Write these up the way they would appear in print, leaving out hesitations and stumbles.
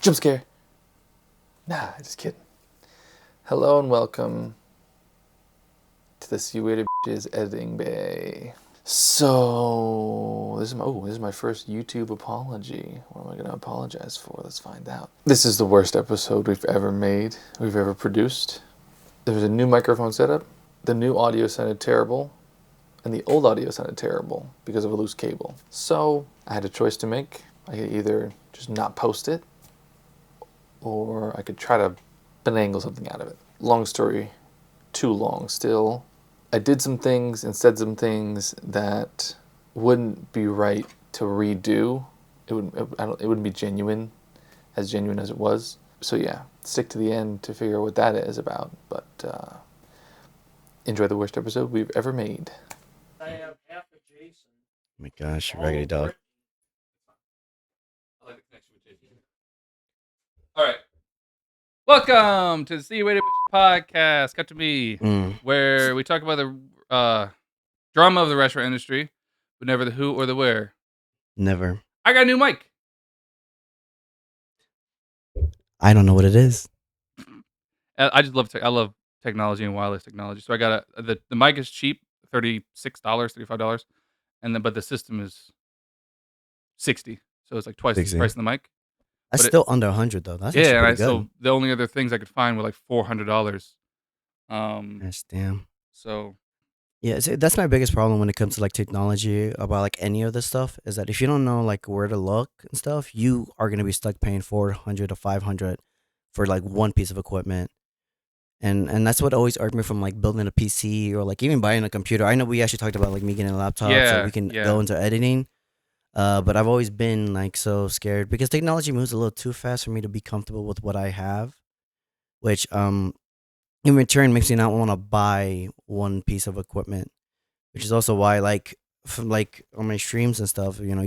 Jump scare. Nah, just kidding. Hello and welcome to the SYWB editing bay. So this is my first YouTube apology. What am I going to apologize for? Let's find out. This is the worst episode we've ever produced. There was a new microphone setup. The new audio sounded terrible, and the old audio sounded terrible because of a loose cable. So I had a choice to make. I could either just not post it, or I could try to finagle something out of it. Long story, too long still. I did some things and said some things that wouldn't be right to redo. It wouldn't be genuine as it was. So yeah, stick to the end to figure out what that is about. But enjoy the worst episode we've ever made. I have half of Jason. Oh my gosh, raggedy dog. I like the connection with Jason. All right. Welcome to the SYWB podcast. Cut to me, where we talk about the drama of the restaurant industry, but never the who or the where. Never. I got a new mic. I don't know what it is. I just love I love technology and wireless technology. So I got the mic is cheap, $36, $35, but the system is $60. So it's like twice the 60. price of the mic. That's But still under 100 though. That's Yeah, actually and pretty good. so the only other things I could find were like $400. Gosh, damn. So Yeah, that's my biggest problem when it comes to like technology about like any of this stuff is that if you don't know like where to look and stuff, you are gonna be stuck paying $400 to $500 for like one piece of equipment. And that's what always irked me from like building a PC or like even buying a computer. I know we actually talked about like me getting a laptop so Yeah, we can yeah. go into editing. But I've always been like so scared because technology moves a little too fast for me to be comfortable with what I have, which in return makes me not want to buy one piece of equipment, which is also why like from like on my streams and stuff, you know,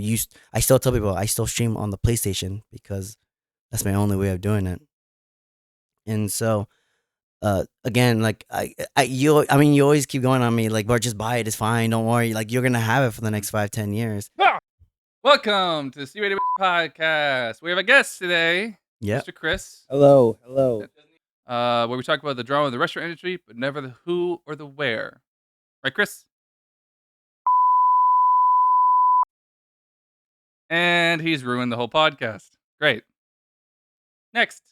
I still tell people I still stream on the PlayStation because that's my only way of doing it. And so again, like you always keep going on me like, but just buy it, it's fine, don't worry, like you're gonna have it for the next 5-10 years. Welcome to the SYWB podcast. We have a guest today, Yep. Mr. Chris, Hello. where we talk about the drama of the restaurant industry, but never the who or the where. Right, Chris? And he's ruined the whole podcast. Great. Next,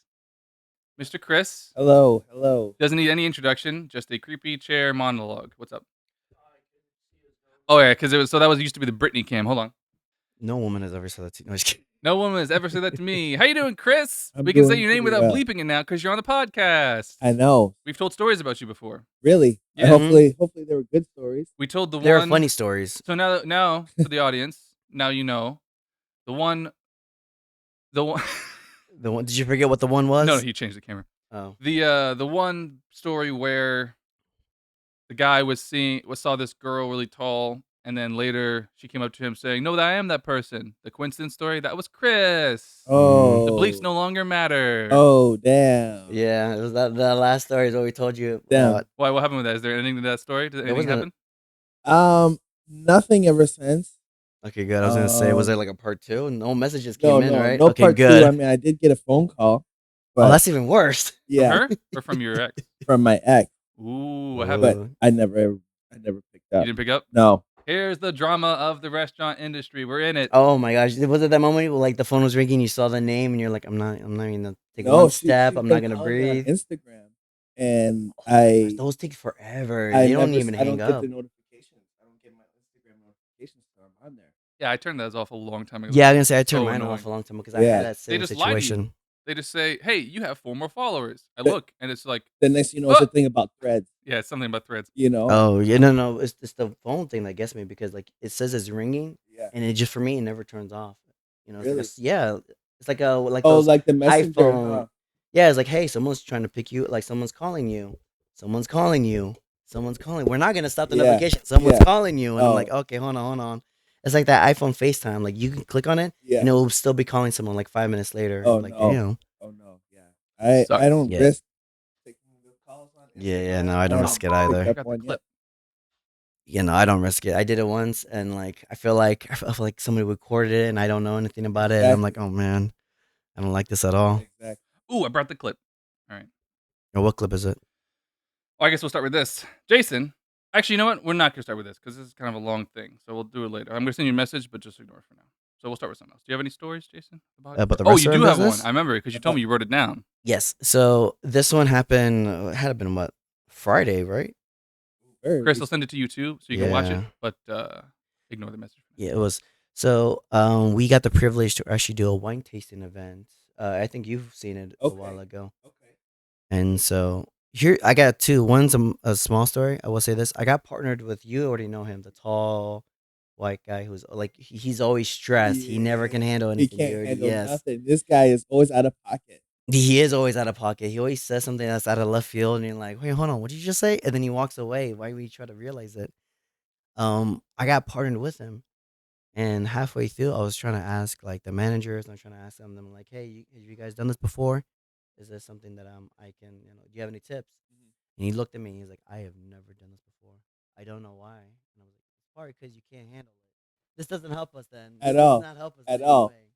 Mr. Chris Hello. doesn't need any introduction, just a creepy chair monologue. What's up? Oh yeah, because that was used to be the Britney cam. Hold on. No woman has ever said that to me. No, just kidding. No woman has ever said that to me. How you doing, Chris? I'm We can say doing your name pretty without well. bleeping it now because you're on the podcast. I know. We've told stories about you before. Really? Yeah. Hopefully they were good stories. We told the There one. are funny stories. So now for the audience, now you know the one. The one, did you forget what the one was? No, he changed the camera. Oh. The one story where the guy saw this girl really tall, and then later she came up to him saying, "No, I am that person." The coincidence story, that was Chris. Oh. The bleeps no longer matter. Oh, damn. Yeah, it was that last story is what we told you Damn. about. Why? What happened with that? Is there anything to that story? Did anything wasn't- happen? Nothing ever since. Okay, good. I was gonna say, was there like a part 2? No messages No, came in, right? no Okay, part good. 2. I mean, I did get a phone call. But Oh, that's even worse. yeah, From her or from your ex? from my ex. Ooh, what Ooh. happened? But I never picked You up. didn't pick up? No. Here's the drama of the restaurant industry. We're in it. Oh my gosh, was it that moment where like the phone was ringing, you saw the name, and you're like, I'm not gonna take No, one she- step. she's I'm not been gonna calling me on breathe. Instagram, and Gosh, those take forever. I They don't never- even I hang don't up. get the notifications. I don't get my Instagram notifications, so I'm on there. Yeah, I turned those off a long time ago. Yeah, I'm gonna say I turned So mine annoying. off a long time because I Yeah. had that They same just lie to you. situation. They just say, "Hey, you have 4 more followers." I But- look, and it's like, The next thing you know, it's a thing about threads. yeah, it's something about threads. You know. Oh yeah, no, it's the phone thing that gets me because like it says it's ringing, Yeah. and it just for me it never turns off. You know, it's Really? it's like a like Oh, those like the messenger. iPhone. Huh? Yeah, it's like, hey, someone's trying to pick you. Like someone's calling you. Someone's calling you. Someone's calling. We're not gonna stop the Yeah. notification. Someone's Yeah. calling you, and I'm Oh. like, okay, hold on. It's like that iPhone FaceTime. Like you can click on it, Yeah. and it will still be calling someone like 5 minutes later. Oh, I'm like, no. damn. Oh no, yeah. Sucks. I don't Yeah. risk taking the calls on Yeah, Instagram. no, I don't risk it either. pick Got up the one clip. yet. You know, I don't risk it. I did it once, and like I feel like somebody recorded it, and I don't know anything about it. And I'm like, oh man. I don't like this at all. Exactly. Ooh, I brought the clip. All right. Or what clip is it? Well, I guess we'll start with this. Jason, actually, you know what? We're not going to start with this because this is kind of a long thing. So we'll do it later. I'm going to send you a message, but just ignore it for now. So we'll start with something else. Do you have any stories, Jason? About the Oh, you restaurant do have one. business? I remember because you told me you wrote it down. Yes. So this one happened. It had been what, Friday, right? Chris will send it to you too, so you can watch it. Yeah. But ignore the message. Yeah, it was. So we got the privilege to actually do a wine tasting event. I think you've seen it a while ago. Okay. And so here I got two. One's a small story. I will say this: I got partnered with, you already know him, the tall white guy who's like he's always stressed. He never can handle He anything. can't handle nothing. This guy is always out of pocket. He is always out of pocket. He always says something that's out of left field, and you're like, "Wait, hold on, what did you just say?" And then he walks away. Why would you try to realize it? I got partnered with him, and halfway through, I was trying to ask like the managers. I'm trying to ask them, like, "Hey, have you guys done this before? Is this something that I can, do you have any tips?" And he looked at me. And he's like, "I have never done this before. I don't know why." And I was like, "It's probably because you can't handle it. This doesn't help us then. At This all. does not help us At in any all. way."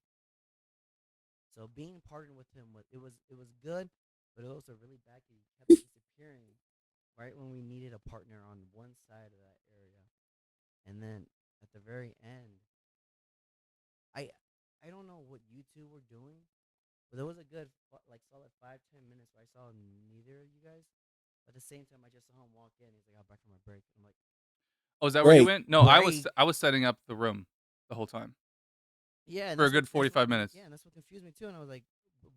So being partnered with him it was good, but it was also really bad because he kept disappearing right when we needed a partner on one side of that area, and then at the very end, I I don't know what you two were doing, but there was a good like solid 5-10 minutes where I saw neither of you guys. At the same time, I just saw him walk in. He's like, "I'm back from my break." I'm like, Oh, is that where you Break. went? No, I Break. was setting up the room the whole time "Yeah." And for a that's good what- 45 minutes. Yeah, and that's what confused me too. And I was like,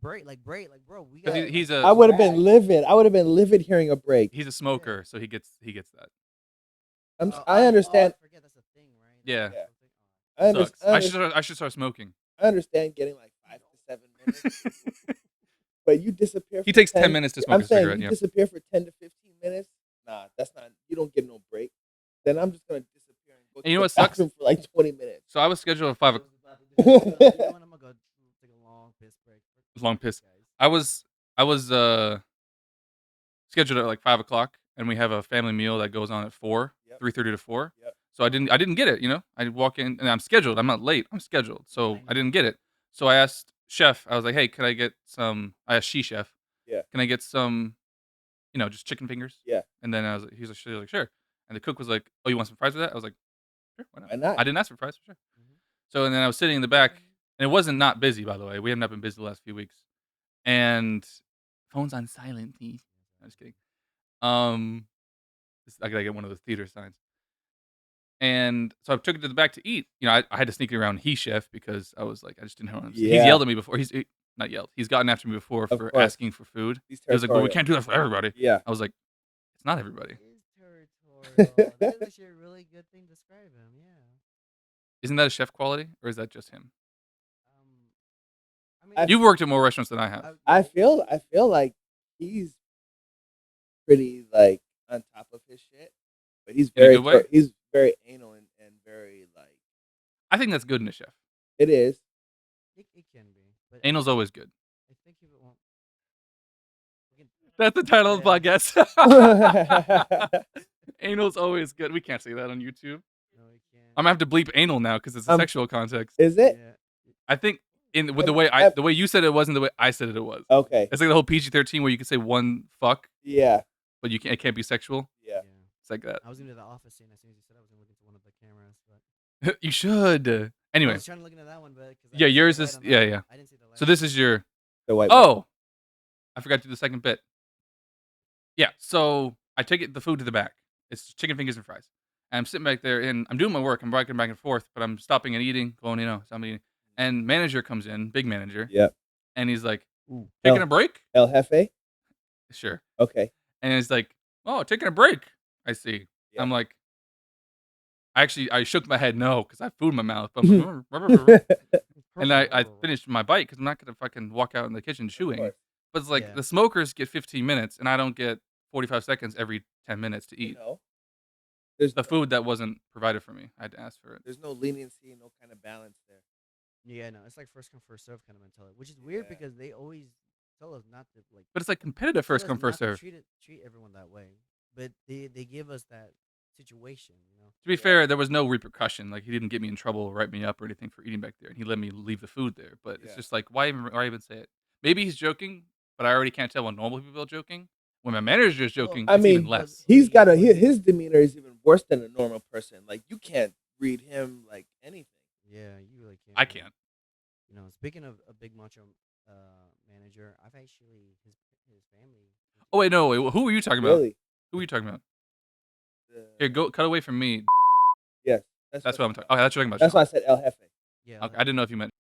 "Break, bro. We 'Cause got." he's a I would have been livid. I would have been livid hearing a break. he's a smoker, so he gets that. I understand. I forget that's a thing, right? Yeah. Yeah. Sucks. I I should start smoking. understand getting like 5 to 7 minutes, but you disappear. He for takes 10 minutes to smoke I'm a saying cigarette. you Yeah. disappear for 10 to 15 minutes. Nah, that's not. You don't get no break. Then I'm just gonna disappear and go And you know to what the sucks? bathroom for like 20 minutes. So I was scheduled at 5 o'clock. I'm gonna go take a long piss break. Long piss. I was scheduled at like 5 o'clock, and we have a family meal that goes on at 4, Yep. 3:30 to 4. Yep. So I didn't get it. I walk in and I'm scheduled. I'm not late. I'm scheduled. So I didn't get it. So I asked chef. I was like, "Hey, could I get some?" I asked she chef. Yeah. Can I get some? Just chicken fingers. Yeah. And then she was like, sure. And the cook was like, "Oh, you want some fries with that?" I was like, "Sure, why not?" Why not? I didn't ask for fries, for sure. So and then I was sitting in the back, and it wasn't not busy, by the way. We have not been busy the last few weeks. And phone's on silent, please. I'm just kidding. I gotta get one of those theater signs. And so I took it to the back to eat. I had to sneak it around he chef because I was like, I just didn't know what I'm saying. He's Yeah. yelled at me before. Not yelled. He's gotten after me before Of for course. asking for food. He's He was like, "Well, we territorial. can't do that for everybody." Yeah. I was like, "It's not everybody." It is territorial. That is actually a really good thing to describe him. Yeah. Isn't that a chef quality, or is that just him? I mean, You've worked at more restaurants than I have. I feel like he's pretty like on top of his shit, but he's In a very good way? he's very anal and very like I think that's good in a chef. it is. it can be. But Anal's always good. I think if it won't. That's the title of the Yeah. podcast. Anal's always good. We can't say that on YouTube. No, it can't. I'm gonna have to bleep anal now because it's a sexual context. Is it? Yeah. I think with the way you said it wasn't the way I said it was. Okay. It's like the whole PG-13 where you can say one fuck, Yeah. but it can't be sexual. Yeah. It's like that. I was gonna do the office scene as soon as you said I was gonna look into one of the cameras, but You should. I Anyway, was trying to look into that one, but yeah, yours is yeah. I didn't see the light. So this is your. The white. one. Oh, I forgot to do the second bit. Yeah, so I take the food to the back. It's chicken fingers and fries. And I'm sitting back there and I'm doing my work. I'm rocking back and forth, but I'm stopping and eating, going, so I'm eating. And manager comes in, big manager. Yep. And he's like, Ooh. taking a break? El Jefe. Sure. Okay. And he's like, oh, taking a break. I see. Yeah. I'm like, I shook my head no because I have food in my mouth. But I'm like, and I finished my bite because I'm not going to fucking walk out in the kitchen chewing. But it's like the smokers get 15 minutes and I don't get 45 seconds every 10 minutes to eat. There's The food that wasn't provided for me. I had to ask for it. There's no leniency, no kind of balance there. Yeah, no, it's like first come first serve kind of mentality, which is weird because they always tell us not to like. But it's like competitive first come first serve. Treat everyone that way, but they give us that situation. To be fair, there was no repercussion. Like he didn't get me in trouble, or write me up, or anything for eating back there, and he let me leave the food there. But it's just like, why even say it? Maybe he's joking, but I already can't tell when normal people are joking. When my manager is joking, I it's mean, even less. he's got his demeanor is even worse than a normal person. Like you can't read him like anything. Yeah, you really can't. I can't. Speaking of a big macho manager, I've actually his family. Oh wait, no, wait. Who are you talking about? Really? Who are you talking about? Here, go cut away from me. Yes, That's what I'm talking. Oh, that's what you're talking about. That's why I said El Jefe. Yeah. Okay, I didn't know if you meant.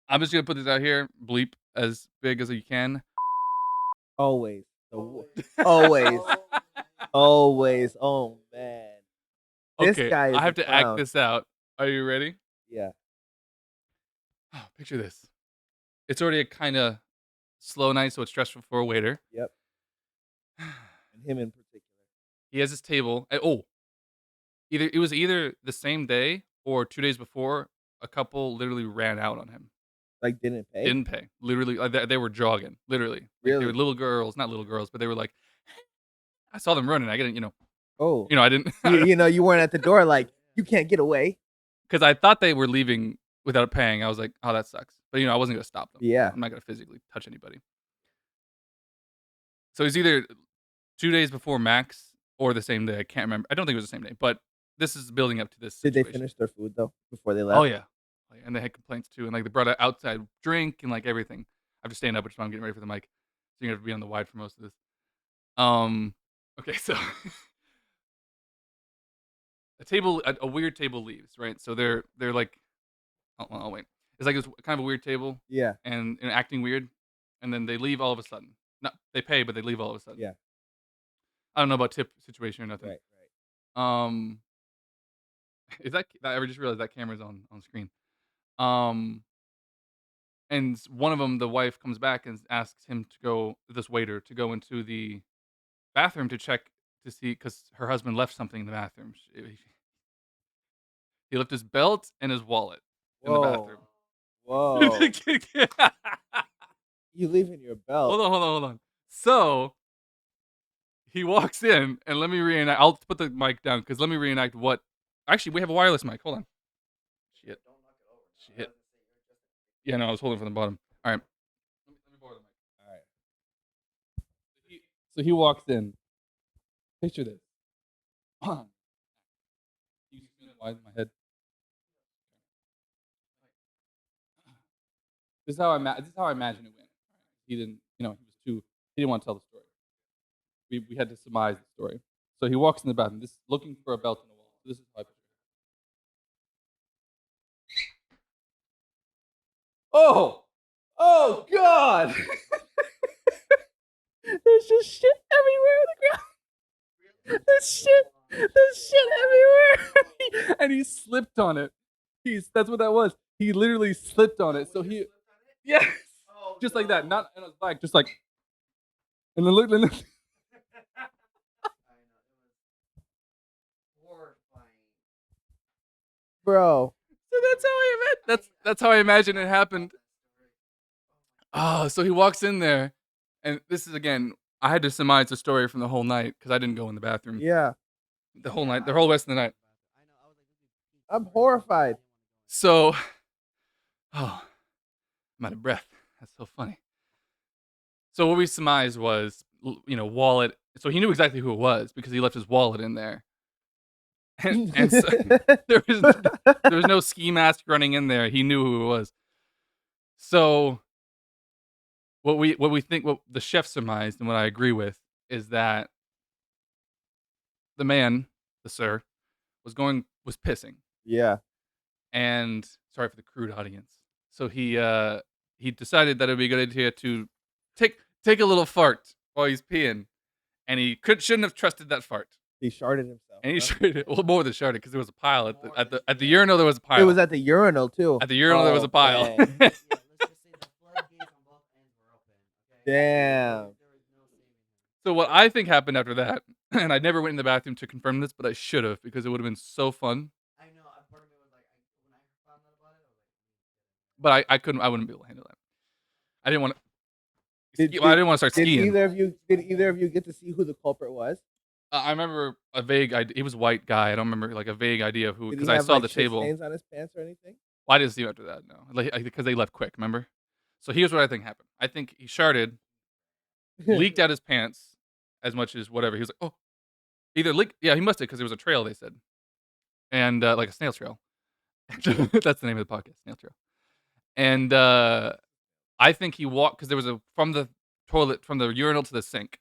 I'm just gonna put this out here. Bleep as big as you can. Always. Always. Always. Oh man. This Okay, guy is I have a to act clown. this out. Are you ready? Yeah. Oh, picture this. It's already a kind of slow night, so it's stressful for a waiter. Yep. And him in particular. He has his table. It was either the same day or 2 days before. A couple literally ran out on him. Like didn't pay. Didn't pay. Literally, they were jogging. Literally, like they Really? were little girls, not little girls, but they were like. I saw them running. I didn't, Oh. I didn't. You weren't at the door like you can't get away. Because I thought they were leaving without paying. I was like, oh, that sucks. But I wasn't gonna stop them. Yeah. I'm not gonna physically touch anybody. So it's either 2 days before max or the same day. I can't remember. I don't think it was the same day, but this is building up to this Did situation. they finish their food though before they left? Oh yeah, and they had complaints too, and like they brought an outside drink and like everything. I have to stand up, which is why I'm getting ready for the mic. So you're gonna have to be on the wide for most of this. Okay, so a weird table leaves, right? So they're like, oh wait, it's like this kind of a weird table, Yeah. and acting weird, and then they leave all of a sudden. No, they pay, but they leave all of a sudden. Yeah. I don't know about tip situation or nothing. Right. Is that I just realized that camera's on screen. And one of them, the wife comes back and asks him this waiter to go into the bathroom to check to see because her husband left something in the bathroom. He left his belt and his wallet in the bathroom. Whoa. You leaving your belt? Hold on. So he walks in, and let me reenact. I'll put the mic down because let me reenact what. Actually, we have a wireless mic. Hold on. Shit. Yeah, no, I was holding from the bottom. All right. Let me borrow the mic. All right. So he walks in. Picture this. You see me wide in my head. This is how I imagine it went. He didn't, he was he didn't want to tell the story. We had to surmise the story. So he walks in the bathroom, looking for a belt on the wall. So this is how I picture it. Oh God! There's just shit everywhere on the ground. There's shit everywhere. And he slipped on it. That's what that was. He literally slipped on it. So yes, just like that, not in his bag, just like, and then look. Bro. So that's how I imagine it happened. Oh, so he walks in there, and this is again. I had to surmise the story from the whole night because I didn't go in the bathroom. Yeah. The whole night, the whole rest of the night. I'm horrified. So, I'm out of breath. That's so funny. So what we surmised was, wallet. So he knew exactly who it was because he left his wallet in there. And so there was no ski mask running in there. He knew who it was. So what the chef surmised and what I agree with is that the man, the sir, was pissing. Yeah. And sorry for the crude audience. So he decided that it would be a good idea to take a little fart while he's peeing, and he shouldn't have trusted that fart. He sharded himself. And he sharded, well, more than sharded because there was a pile at the urinal. There was a pile. It was at the urinal too. At the urinal there was a pile. Damn. So what I think happened after that, and I never went in the bathroom to confirm this, but I should have because it would have been so fun. I know. Part of me was like, when I found out about it, I was like, But I couldn't. I wouldn't be able to handle that. I didn't want to. I didn't want to start Did skiing. either of you get to see who the culprit was? I remember a vague idea. He was a white guy. I don't remember like a vague idea of who Did because he I have saw like the shit table. stains on his pants or anything? Well, I didn't see him after that. No, like because they left quick. Remember? So here's what I think happened. I think he sharded, leaked out his pants as much as whatever. He was like, oh, either leak. Yeah, he must have because there was a trail. They said, and like a snail trail. That's the name of the podcast, snail trail. And I think he walked because there was a from the toilet from the urinal to the sink.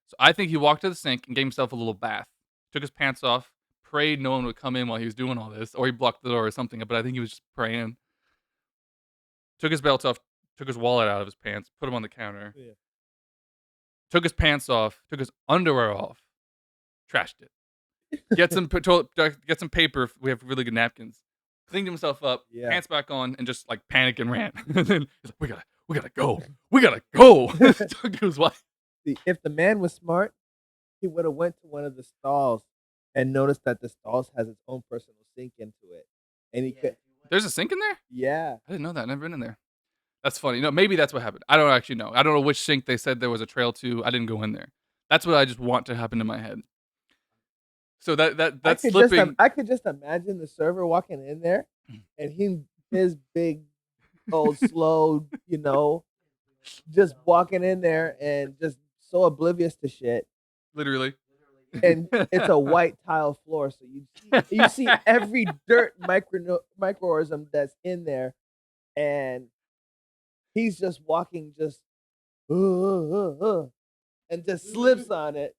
So I think he walked to the sink and gave himself a little bath. Took his pants off, prayed no one would come in while he was doing all this, or he blocked the door or something. But I think he was just praying. Took his belt off, took his wallet out of his pants, put him on the counter. Yeah. Took his pants off, took his underwear off, trashed it. Get some get some paper. We have really good napkins. Cleaned himself up, Yeah. pants back on, and just like panic and ran. And then he's like, we gotta go. Talk to his wife. See, if the man was smart, he would have went to one of the stalls and noticed that the stalls has its own personal sink into it, and he could. There's a sink in there? Yeah. I didn't know that. I've never been in there. That's funny. No, maybe that's what happened. I don't actually know. I don't know which sink they said there was a trail to. I didn't go in there. That's what I just want to happen in my head. So that's slipping. I could just imagine the server walking in there, and his big, old, slow, just walking in there and just so oblivious to shit. Literally. And it's a white tile floor, so you see every dirt microorganism that's in there, and he's just walking, just and just slips on it.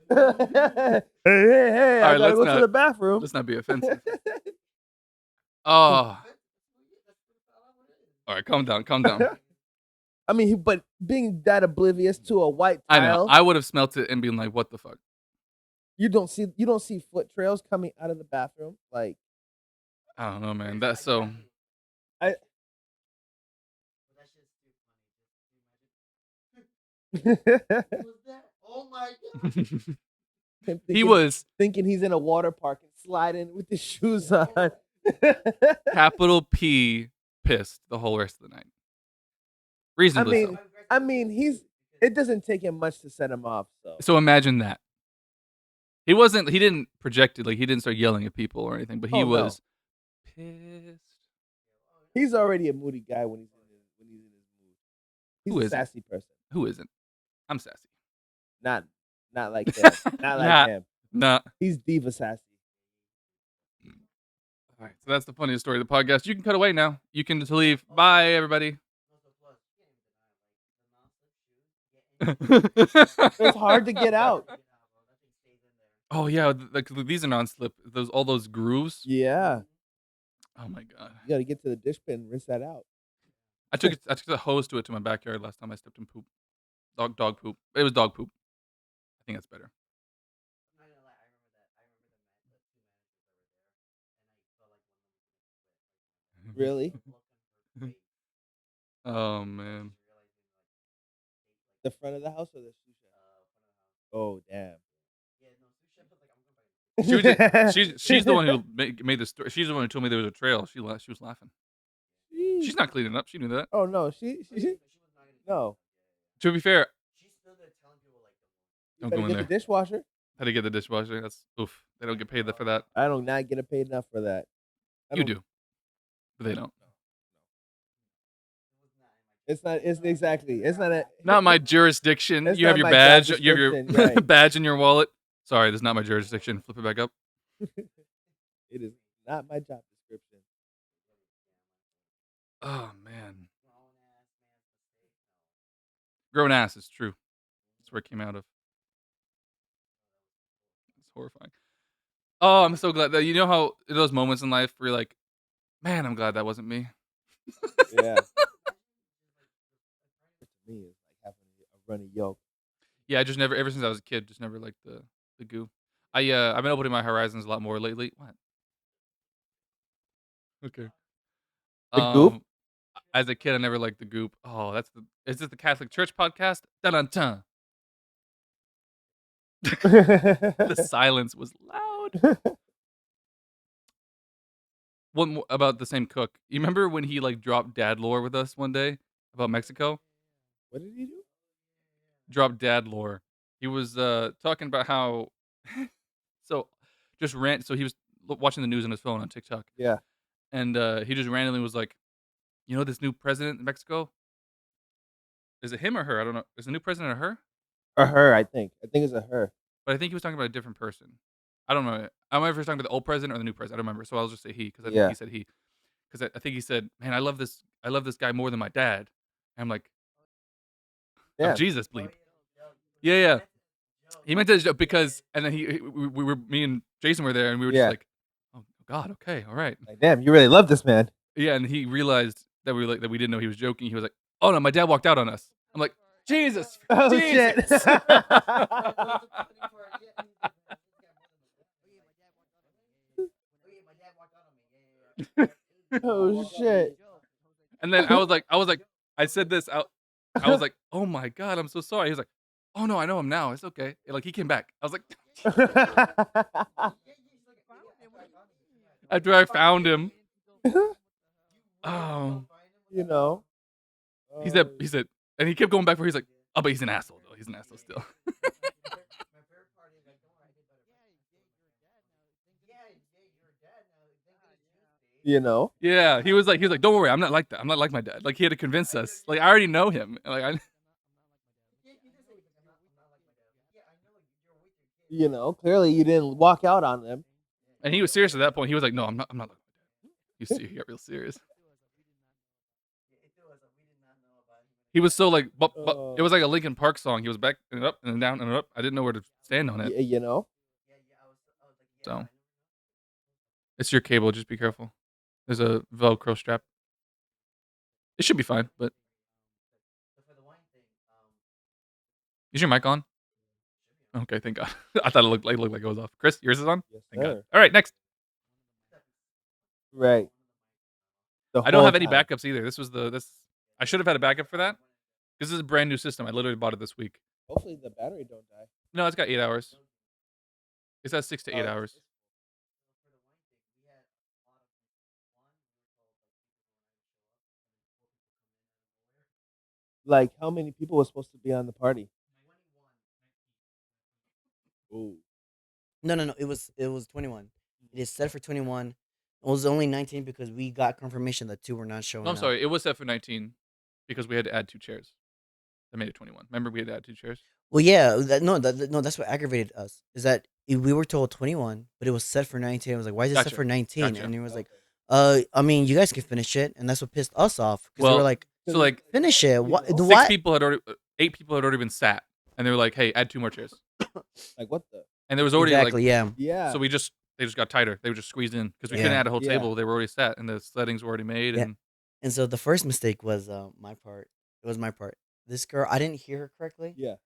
Hey! I gotta go to the bathroom. Let's not be offensive. Oh. All right, calm down. I mean, but being that oblivious to a white tile, I know. I would have smelt it and been like, "What the fuck?" You don't see foot trails coming out of the bathroom, like. I don't know, man. That's so. Oh my god! He was thinking he's in a water park and sliding with his shoes on. Capital P pissed the whole rest of the night. Reasonably so. I mean, it doesn't take him much to set him off. So imagine that. He didn't project it, like he didn't start yelling at people or anything, but he was pissed. He's already a moody guy when he's in his mood. He's a sassy person. Who isn't? I'm sassy. Not like that. Not like him. Nah. He's diva sassy. All right, so that's the funniest story of the podcast. You can cut away now. You can just leave. Bye, everybody. It's hard to get out. Oh yeah, these are non-slip. All those grooves. Yeah. Oh my god. You got to get to the dish bin and rinse that out. I took the hose to my backyard last time I stepped in poop. Dog poop. It was dog poop. I think that's better. Really? Oh man. The front of the house or the sous chef? Oh damn. She's the one who made the story. She's the one who told me there was a trail. She was laughing. She's not cleaning up. She knew that. Oh no, she no. To be fair, don't go in there. The dishwasher. How to get the dishwasher? That's oof. They don't get paid for that. I don't not get paid enough for that. You do, but they don't. It's not. It's exactly. It's not a. Not my jurisdiction. You have your badge. You have your right. badge in your wallet. Sorry, this is not my jurisdiction. Flip it back up. It is not my job description. Oh man. Grown ass is true. That's where it came out of. It's horrifying. Oh, I'm so glad that you know how those moments in life where you're like, man, I'm glad that wasn't me. Yeah. To me, it's like having a runny yolk. Yeah, I just never, ever since I was a kid, just never liked the goo. I've been opening my horizons a lot more lately. What? Okay. The Goop? As a kid, I never liked the Goop. Oh, is this the Catholic Church podcast? Dun-dun-dun. The silence was loud. One more about the same cook. You remember when he like dropped dad lore with us one day about Mexico? What did he do? Dropped dad lore. He was talking about how so he was watching the news on his phone on TikTok. Yeah. And he just randomly was like, "You know this new president in Mexico? Is it him or her? I don't know. Is the new president or her? Or her, I think. I think it's a her. But I think he was talking about a different person. I don't know. I don't know if he was talking about the old president or the new president. I don't remember. So I'll just say he because I think Yeah. he said he. Because I think he said, "Man, I love this guy more than my dad." And I'm like, Yeah. "Oh, Jesus, bleep." Yeah. He meant to because, and then we were, me and Jason were there, and we were Yeah. just like, "Oh God, okay, all right." Like, damn, you really love this man. Yeah, and he realized that we didn't know he was joking. He was like, "Oh no, my dad walked out on us." I'm like, Jesus, Oh, Jesus. shit. Oh, shit. And then I was like, I said this out. I was like, "Oh my God, I'm so sorry." He was like, "Oh no, I know him now. It's okay." And, like, he came back. I was like, after I found him. Oh, You know. he said, and he kept going back for. He's like, "Oh, but he's an asshole though. He's an asshole still." You know. Yeah, he was like, "Don't worry, I'm not like that. I'm not like my dad." Like, he had to convince us. Like, I already know him. Like, You know, clearly you didn't walk out on them. and he was serious at that point. He was like, "No, I'm not like my dad." He got real serious. He was so like, but it was like a Linkin Park song. He was back and up and down and up. I didn't know where to stand on it. You know. So, it's your cable. Just be careful. There's a Velcro strap. It should be fine, but is your mic on? Okay, thank God. I thought it looked like it was off. Chris, yours is on? Yes, Thank God. sir. All right, next. Right. I don't have any backups either. I should have had a backup for that. This is a brand new system. I literally bought it this week. Hopefully the battery don't die. No, it's got 8 hours. It's at 6 to 8 hours. Like, how many people were supposed to be on the party? Ooh. No. It was 21. It is set for 21. It was only 19 because we got confirmation that 2 were not showing No, I'm up. sorry. It was set for 19 because we had to add 2 chairs. That made it 21. Remember, we had to add 2 chairs? Well, yeah, that's what aggravated us. Is that we were told 21, but it was set for 19. I was like, why is it set Gotcha. for 19? Gotcha. And it was like, I mean, you guys can finish it, and that's what pissed us off because we Well, were like, So like finish it. What? 8 Why? people had already been sat, and they were like, "Hey, add 2 more chairs." Like, what the? And there was already Exactly. like, Yeah. Yeah. so they just got tighter. They were just squeezed in because we Yeah. couldn't add a whole Yeah. table. They were already sat, and the settings were already made. Yeah. And And so the first mistake was my part. It was my part. This girl, I didn't hear her correctly. Yeah.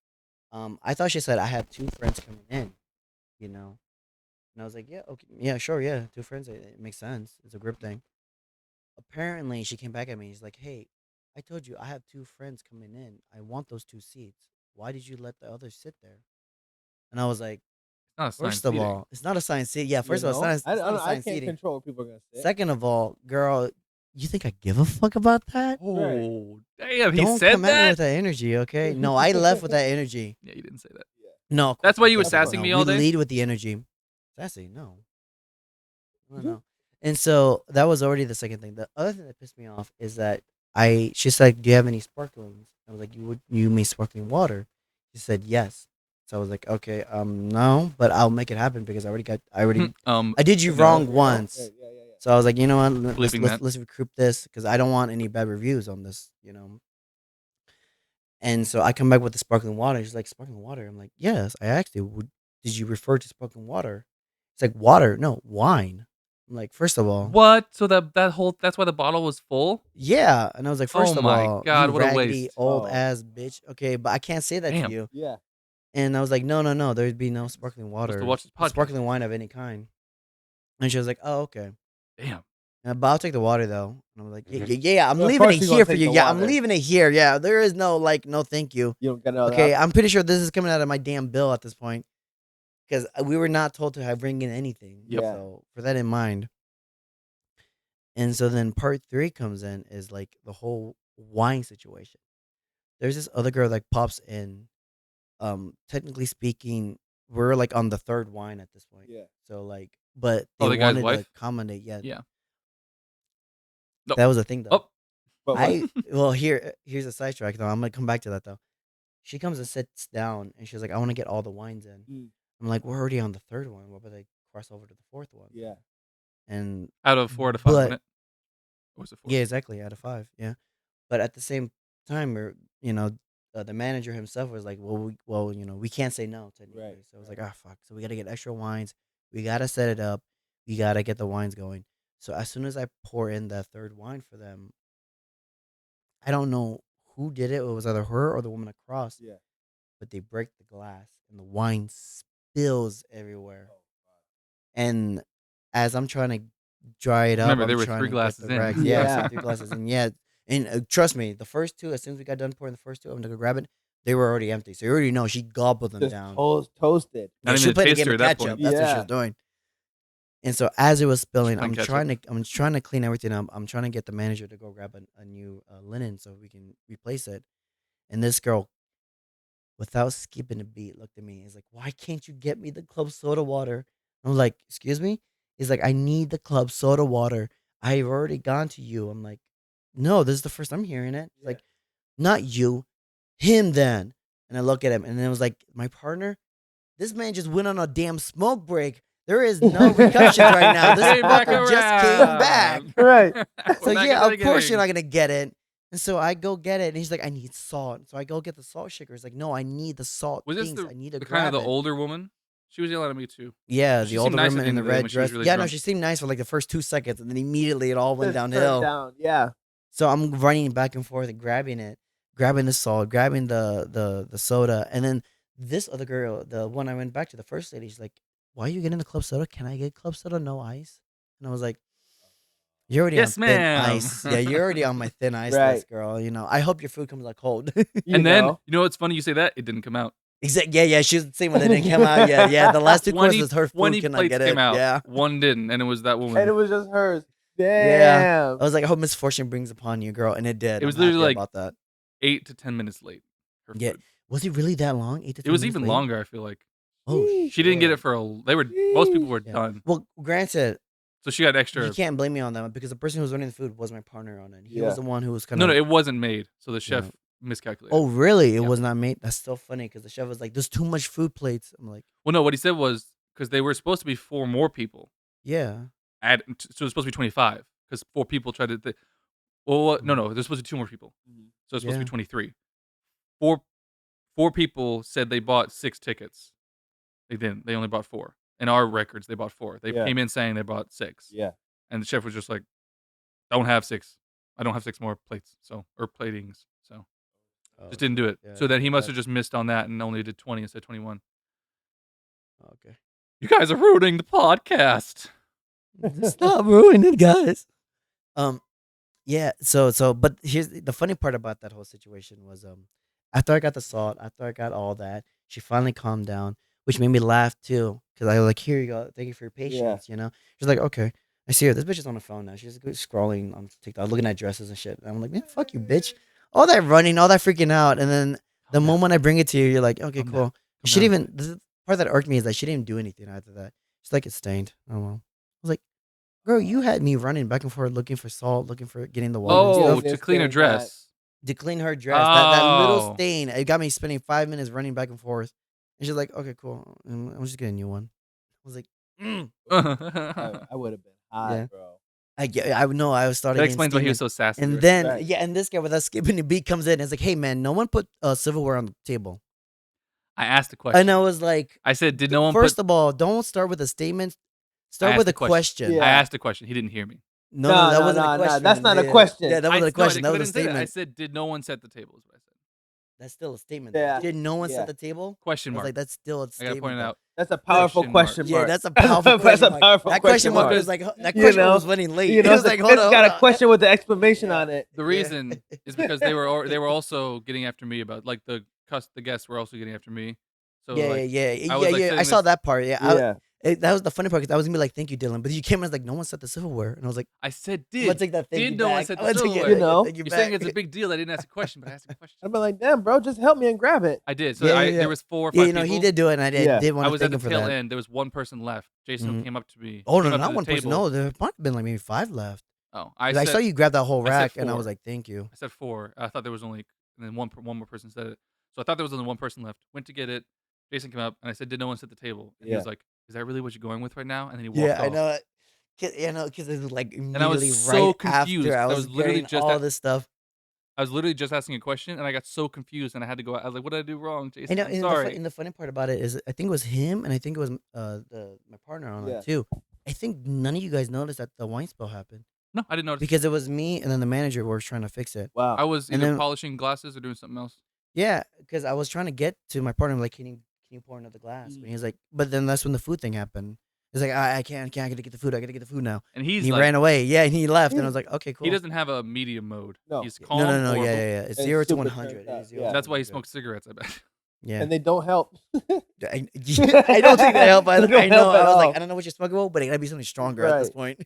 I thought she said I had 2 friends coming in, you know, and I was like, yeah, okay, yeah, sure, yeah, 2 friends. It makes sense. It's a group thing. Apparently, she came back at me. She's like, hey, I told you I have 2 friends coming in. I want those 2 seats. Why did you let the others sit there? And I was like, it's not assigned first of seating. all, it's not assigned seat. Yeah, first You of all, know? it's not I assigned can't seating. control where people are gonna sit. Second of all, girl, you think I give a fuck about that? Oh, damn! He Don't said come at me that. with that energy, okay? No, I left with that energy. Yeah, you didn't say that. No, of That's course why not. you were First of all, sassing no. me all We day? lead with the energy. Sassy, no. No. And so that was already the second thing. The other thing that pissed me off is that she's like, do you have any sparklings? I was like, you mean sparkling water? She said yes. So I was like, okay, no, but I'll make it happen because I did you no. wrong once. Yeah. So I was like, you know what? Let's Bleeping that. let's recruit this because I don't want any bad reviews on this, you know. And so I come back with the sparkling water. She's like, sparkling water. I'm like, yes. I asked you, did you refer to sparkling water? It's like water, no wine. I'm like, first of all, What? So that's why the bottle was full? yeah. And I was like, first Oh of my all, God, you what a raggedy waste. old Oh. ass bitch. Okay, but I can't say that Damn. to you. Yeah. And I was like, no, there'd be no sparkling water, watch this podcast. sparkling wine of any kind. And she was like, oh, okay. Damn. But I'll take the water though. And I'm like, yeah, I'm Well, of leaving course it you're gonna here for take you. the Yeah, I'm water. leaving it here. Yeah, there is no no, thank you. You don't get no. Okay, I'm pretty sure this is coming out of my damn bill at this point because we were not told to bring in anything. Yep. So for that in mind, and so then part 3 comes in is like the whole wine situation. There's this other girl that pops in. technically speaking, we're like on the third wine at this point. Yeah. So like, but Oh, they the guy's wanted to wife? accommodate. Yeah. Yeah. That was the thing though. Oh, But what? Well, here's a sidetrack though. I'm gonna come back to that though. She comes and sits down and she's like, I want to get all the wines in. I'm like, we're already on the third one. What about they cross over to the fourth one? Yeah. And out of 4 to 5, but wasn't it? Or was it 4? yeah, exactly, out of 5. Yeah. But at the same time, the manager himself was like, well, we can't say no technically. Right, So I was like, fuck. So we gotta get extra wines. We gotta set it up. We gotta get the wines going. So as soon as I pour in that third wine for them, I don't know who did it. It was either her or the woman across. Yeah. But they break the glass and the wine spills everywhere. And as I'm trying to dry it up, Remember, I'm there were trying 3 to glasses get the in. rags. Yeah. Yeah, so 3 glasses in. Yeah, and trust me, the first 2, as soon as we got done pouring the first 2, I'm gonna go grab it. They were already empty, so you already know she gobbled them Just down. toasted. Not She even a played a taster game at of that catch up. point. That's what she Yeah. was doing. And so as it was spilling, playing I'm catch trying to clean everything up. I'm trying to get the manager to go grab a new linen so we can replace it. And this girl, without skipping a beat, looked at me. He's like, "Why can't you get me the club soda water?" I'm like, "Excuse me?" He's like, "I need the club soda water. I've already gone to you." I'm like, "No, this is the first I'm hearing it." He's Yeah. like, "Not you, him then." And I look at him, and then it was like, "My partner, this man just went on a damn smoke break. There is no repercussions right now. This Came back fucker just came back." around. Right. So We're back yeah, at of the course you're beginning. not gonna get it. And so I go get it, and he's like, "I need salt." So I go get the salt shaker. He's like, "No, I need the salt Was this things. I need to the kind of grab the it." older woman? She was yelling at me too. Yeah, She the seemed older nice at woman the in end the of the day when red she was dress. really Yeah, no, drunk. she seemed nice for like the first 2 seconds, and then immediately it all went Just turned downhill. down. Yeah. So I'm running back and forth and grabbing it, grabbing the salt, grabbing the soda, and then this other girl, the one I went back to, the first lady, she's like, "Why are you getting the club soda? Can I get club soda, no ice?" And I was like, "You're already on Yes, thin ma'am. ice. Yeah, you're already on my thin ice Right. list, girl. I hope your food comes out cold." And then, you know what's funny? You say that, it didn't come out. Yeah, she was the same when they didn't come out. Yeah. The last 2 20 courses, her food 20 cannot plates get came it. out. Yeah. One didn't, and it was that woman. and it was just hers. Yeah. Damn. I was like, I hope misfortune brings upon you, girl, and it did. It was I'm happy literally, like, about that. 8 to 10 minutes late. Her Yeah. food. Was it really that long? 8 to 10 It was minutes even late? longer, I feel like. Oh, She didn't get shit. it for most people were Yeah. done. Well, granted, So she got extra. you can't blame me on that because the person who was running the food was my partner on it. He Yeah. was the one who was kind of. No, it wasn't made. So the chef miscalculated. Oh, really? It Yeah. was not made. That's still funny because the chef was like, "There's too much food plates." I'm like, Well, no, what he said was because they were supposed to be 4 more people. "Yeah." So it was supposed to be 25 because 4 people tried to. No, there's supposed to be 2 more people. So it's supposed to Yeah. be 23. Four people said they bought 6 tickets. They didn't. They only bought 4. In our records, they bought 4. They Yeah. came in saying they bought 6. Yeah. And the chef was just like, "Don't have 6. I don't have 6 more plates. Or platings. So just didn't do it. Yeah, So then he must that- have just missed on that and only did 20 instead of 21. Okay. You guys are ruining the podcast. Stop ruining it, guys. Yeah. So, but here's the funny part about that whole situation was, after I got the salt, after I got all that, she finally calmed down, which made me laugh too, because I was like, "Here you go, thank you for your patience." She's like, "Okay." I see her. This bitch is on the phone now. She's scrolling on TikTok, looking at dresses and shit. And I'm like, "Man, fuck you, bitch." All that running, all that freaking out, and then the moment I bring it to you, you're like, "Okay, Calm cool." down. She didn't even. The part that irked me is that she didn't do anything after that. She's like, "It's stained." Oh well. I was like, "Girl, you had me running back and forth looking for salt, looking for getting the water and Oh, stuff to clean her Stain dress. to clean her dress. That little Oh. stain, it got me spending 5 minutes running back and forth." And she's like, "Okay, cool. I'm just getting a new one." I was like, I would have been hot, Yeah. bro. I know. I was starting. That getting explains why he was steaming. so sassy. And right? then Right. and this guy without skipping the beat comes in and is like, "Hey man, no one put silverware on the table." I asked a question. And I was like, I said, did no one First put... of all, don't start with a statement. Start asked with a a question. Yeah. I asked a question. He didn't hear me. No, No, that no, wasn't no, a no, question. that's not a Yeah. question. Yeah, that wasn't a question. That was a I didn't say that. I statement. said, did no one set the table is what I said. That's still a statement. Yeah. Did no one Yeah. set the table? Question I was mark. like, that's still a I got statement. to point it though. out. That's a powerful Question question mark. mark. Yeah, that's a powerful That's question a mark. powerful That question question mark mark. was like, that You question know? was running late. You It know, was the like, hold it's on. got hold a on. question with the exclamation on it. The reason is because they were also getting after me about, like, the guests were also getting after me. So Yeah, like, yeah. I was, like, I setting saw this- that part. Yeah. Yeah. That was the funny part because I was gonna be like, "Thank you, Dylan," but you came and was like, "No one set the silverware," and I was like, I said "I'm gonna did. take that thank Did you no one back. set I'm the gonna take it, silverware? You know? thank you You're back." saying it's a big deal. I didn't ask a question, but I asked a question. I'd be like, damn, bro, just help me and grab it. I did. So Yeah. there was 4 or 5 Yeah, people. he did do it, and I did, Yeah. did want I to was at thank the him for tail that. end. There was one person left. Jason Mhm. came up to me. Oh came no, up to not the one person. table. No, there might have been like maybe 5 left. Oh, 'Cause I saw you grab that whole I said rack, and I 4. was like, "Thank you." I said 4. I thought there was only, and then one more person said it. So I thought there was only one person left. Went to get it. Jason came up and I said, "Did no one set the table?" And he was Yeah. like, "Is that really what you're going with right now?" And then he walked Yeah, off. I know it. Because it was like And I was immediately so right confused. after I I was was literally getting just all this stuff. I was literally just asking a question, and I got so confused, and I had to go out. I was like, "What did I do wrong, I Jason? know, I'm sorry." and the funny part about it is, I think it was him, and I think it was my partner on Yeah. it too. I think none of you guys noticed that the wine spill happened No, I didn't notice. because it was me and then the manager was trying to fix it. Wow. I was And either then- polishing glasses or doing something else. Yeah, because I was trying to get to my partner, like, can you pour another glass? And he was like, but then that's when the food thing happened. He's like, I can't, I gotta get the food. I gotta get the food now. And And he's he like, ran away. Yeah, and he left, and I was like, okay, cool. he doesn't have a medium mode. No. He's No, calm. no, or yeah. It's And 0 to super 100. turned It up, is 0 yeah. to That's why he 100. smokes cigarettes, I bet. Yeah. And they don't help. I don't think they help. I They don't know. help at I was like, all. I don't know what you're smoking about, but it gotta be something stronger at this Right. point.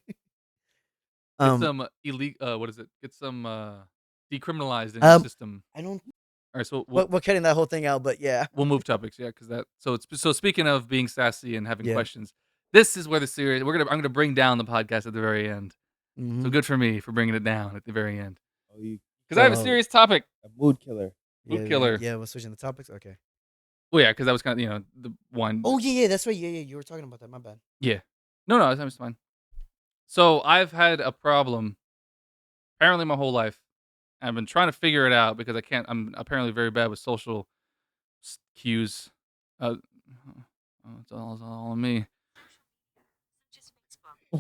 Get some illegal. What is it? Get some decriminalized in your system. I don't. All right, so We're cutting that whole thing out, but yeah. we'll move topics, yeah, because that. So speaking of being sassy and having Yeah. questions, this is where the series. I'm gonna bring down the podcast at the very end. Mhm. So good for me for bringing it down at the very end. Oh, you Because I have a So- serious topic. a mood killer. Food killer. Yeah, we're switching the topics. Okay. Well, yeah, because that was kind of the one. Oh yeah, that's right. Yeah, you were talking about that. My bad. Yeah. No, it's fine. So I've had a problem apparently my whole life. I've been trying to figure it out because I can't. I'm apparently very bad with social cues. It's all on me.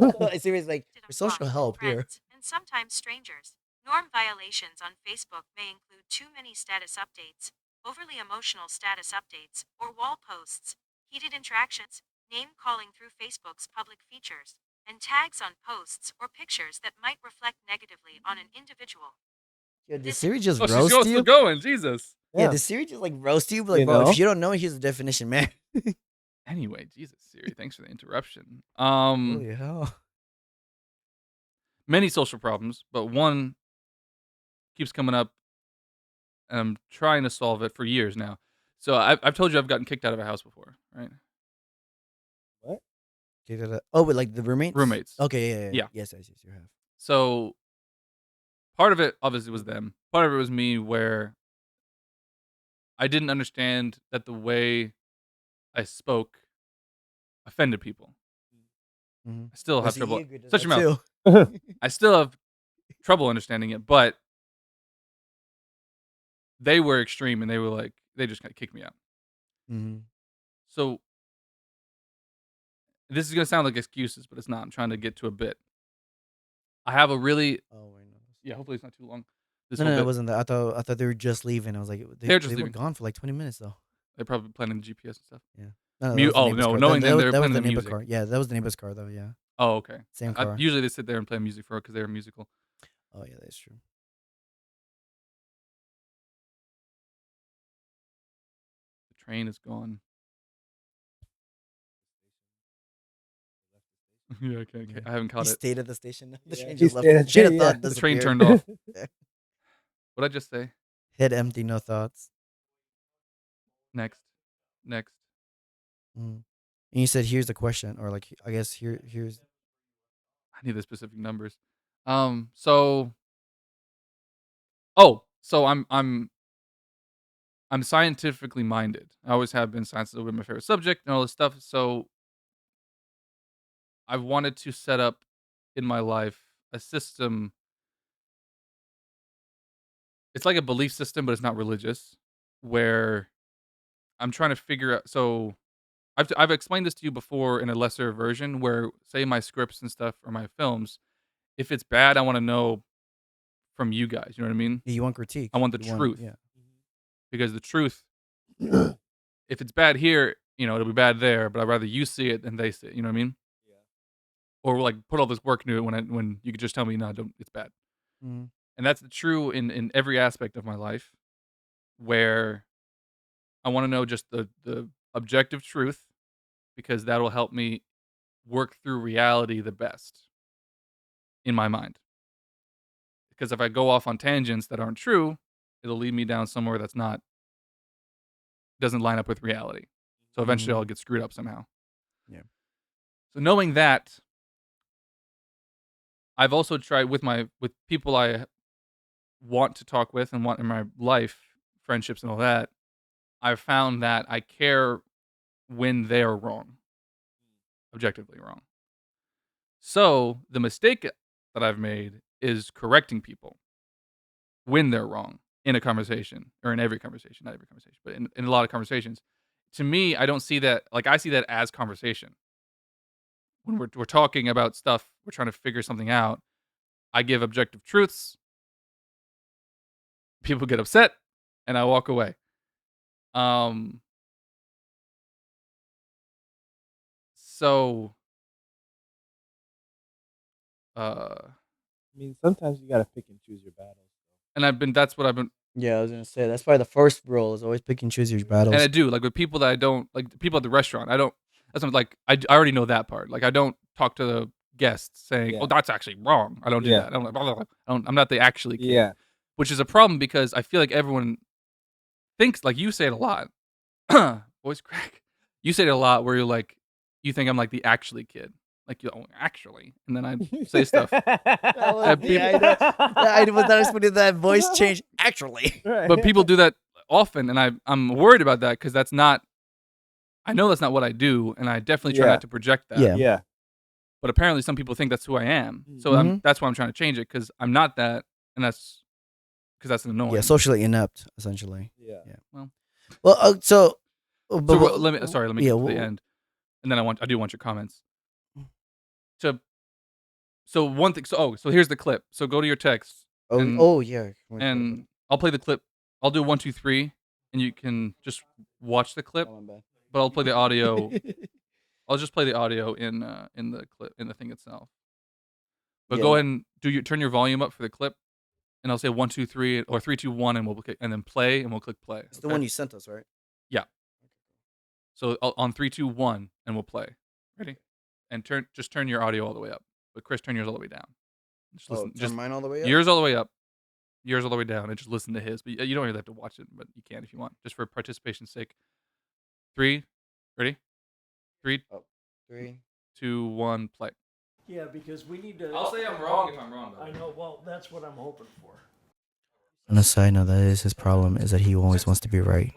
I seriously like for social help here. And sometimes strangers. Norm violations on Facebook may include too many status updates, overly emotional status updates, or wall posts, heated interactions, name calling through Facebook's public features, and tags on posts or pictures that might reflect negatively on an individual. Yeah, did Siri just Oh, she's roast still you? going. Jesus. Yeah, did Siri just like roast you? Like, You bro, know? if you don't know, here's the definition, man. Anyway, Jesus, Siri, thanks for the interruption. Holy hell. Many social problems, but one keeps coming up, and I'm trying to solve it for years now. So I've told you I've gotten kicked out of a house before, right? Oh, but like the roommates? Roommates. Okay, yeah. Yeah. Yes, you have. So part of it obviously was them. Part of it was me, where I didn't understand that the way I spoke offended people. Mhm. I still Oh, have see, trouble. he agreed to Shut your that mouth. too. I still have trouble understanding it, but they were extreme, and they were like, they just kind of kicked me out. Mhm. So this is gonna sound like excuses, but it's not. I'm trying to get to a bit. I have a really Oh, wait, no. yeah. Hopefully, it's not too long. This No, whole it bit. wasn't that. I thought they were just leaving. I was like, They're just they were leaving. gone for like 20 minutes though. They're probably planning the GPS and stuff. Yeah. No, that Mu- was the oh, neighbor's no, car. knowing them, they were that was playing the the neighbor music. car. Yeah, that was the neighbor's car though. Yeah, Oh, okay. same car. Usually they sit there and play music for it because they're musical. Oh yeah, that's true. The train is gone. Yeah, okay. Yeah. I haven't caught He it. stayed at the station. The Yeah, train he just left. stayed at The train of the- thought yeah. The train disappeared. turned off. Yeah. What'd I just say? Head empty, no thoughts. Next. Mm. And you said, "Here's the question," or like, I guess here's. I need the specific numbers. So I'm scientifically minded. I always have been. Science is my favorite subject and all this stuff. So I've wanted to set up in my life a system. It's like a belief system, but it's not religious, where I'm trying to figure out. So I've explained this to you before in a lesser version, where say my scripts and stuff or my films, if it's bad, I want to know from you guys. You know what I mean? Yeah, you want critique. I want the You truth. Yeah. Because the truth, if it's bad here, it'll be bad there. But I'd rather you see it than they see it. You know what I mean? Yeah. Or like put all this work into it when you could just tell me no, don't. It's bad. Mhm. And that's true in every aspect of my life, where I want to know just the objective truth, because that'll help me work through reality the best in my mind. Because if I go off on tangents that aren't true, it'll lead me down somewhere that's not, doesn't line up with reality. So eventually I'll get screwed up somehow. Yeah. So knowing that, I've also tried with people I want to talk with and want in my life, friendships and all that, I've found that I care when they're wrong, objectively wrong. So the mistake that I've made is correcting people when they're wrong in a conversation, or in every conversation, not every conversation, but in a lot of conversations. To me, I don't see that, like, I see that as conversation. When we're talking about stuff, we're trying to figure something out, I give objective truths, people get upset, and I walk away. So I mean, sometimes you gotta pick and choose your battles. and that's what I've been, Yeah, I was gonna say that's probably the first rule is always pick and choose your battles. and I do, like, with people that I don't, like, people at the restaurant, I don't, that's not, like, I already know that part. Like, I don't talk to the guests saying, Yeah. "Oh, that's actually wrong." I don't do Yeah. that. I'm like, blah, blah, blah. I'm not the actually kid. Yeah. Which is a problem because I feel like everyone thinks, like, you say it a lot. Voice crack. You say it a lot where you're like, you think I'm like the actually kid. Like, actually. And then I say stuff. I was not expecting that voice change. Actually, But people do that often, and I'm worried about that because that's not, I know that's not what I do, and I definitely try Yeah. not to project that. Yeah. Yeah. But apparently some people think that's who I am. So Mhm. that's why I'm trying to change it, because I'm not that, and that's because that's annoying. yeah, socially inept, essentially. Yeah. Well, so, So let me get to the end, and then I do want your comments. So one thing. So here's the clip. So go to your text, and yeah, and I'll play the clip. I'll do 1, 2, 3, and you can just watch the clip. But I'll play the audio. I'll just play the audio in the clip, in the thing itself. But go ahead and turn your volume up for the clip, and I'll say 1, 2, 3, or 3, 2, 1, and and then play, and we'll click play. It's the one you sent us, right? Yeah. So on 3, 2, 1, and we'll play. Ready? And just turn your audio all the way up. But Chris, turn yours all the way down. Just listen. Just mine all the way up. yours all the way up, yours all the way down, and just listen to his. But you don't really have to watch it, but you can if you want, just for participation's sake. 3, ready? 3, 3. 2, 1, play. Yeah, because we need to. I'll say I'm wrong if I'm wrong. I know. Well, that's what I'm hoping for. On a side note, that is his problem, is that he always wants to be right,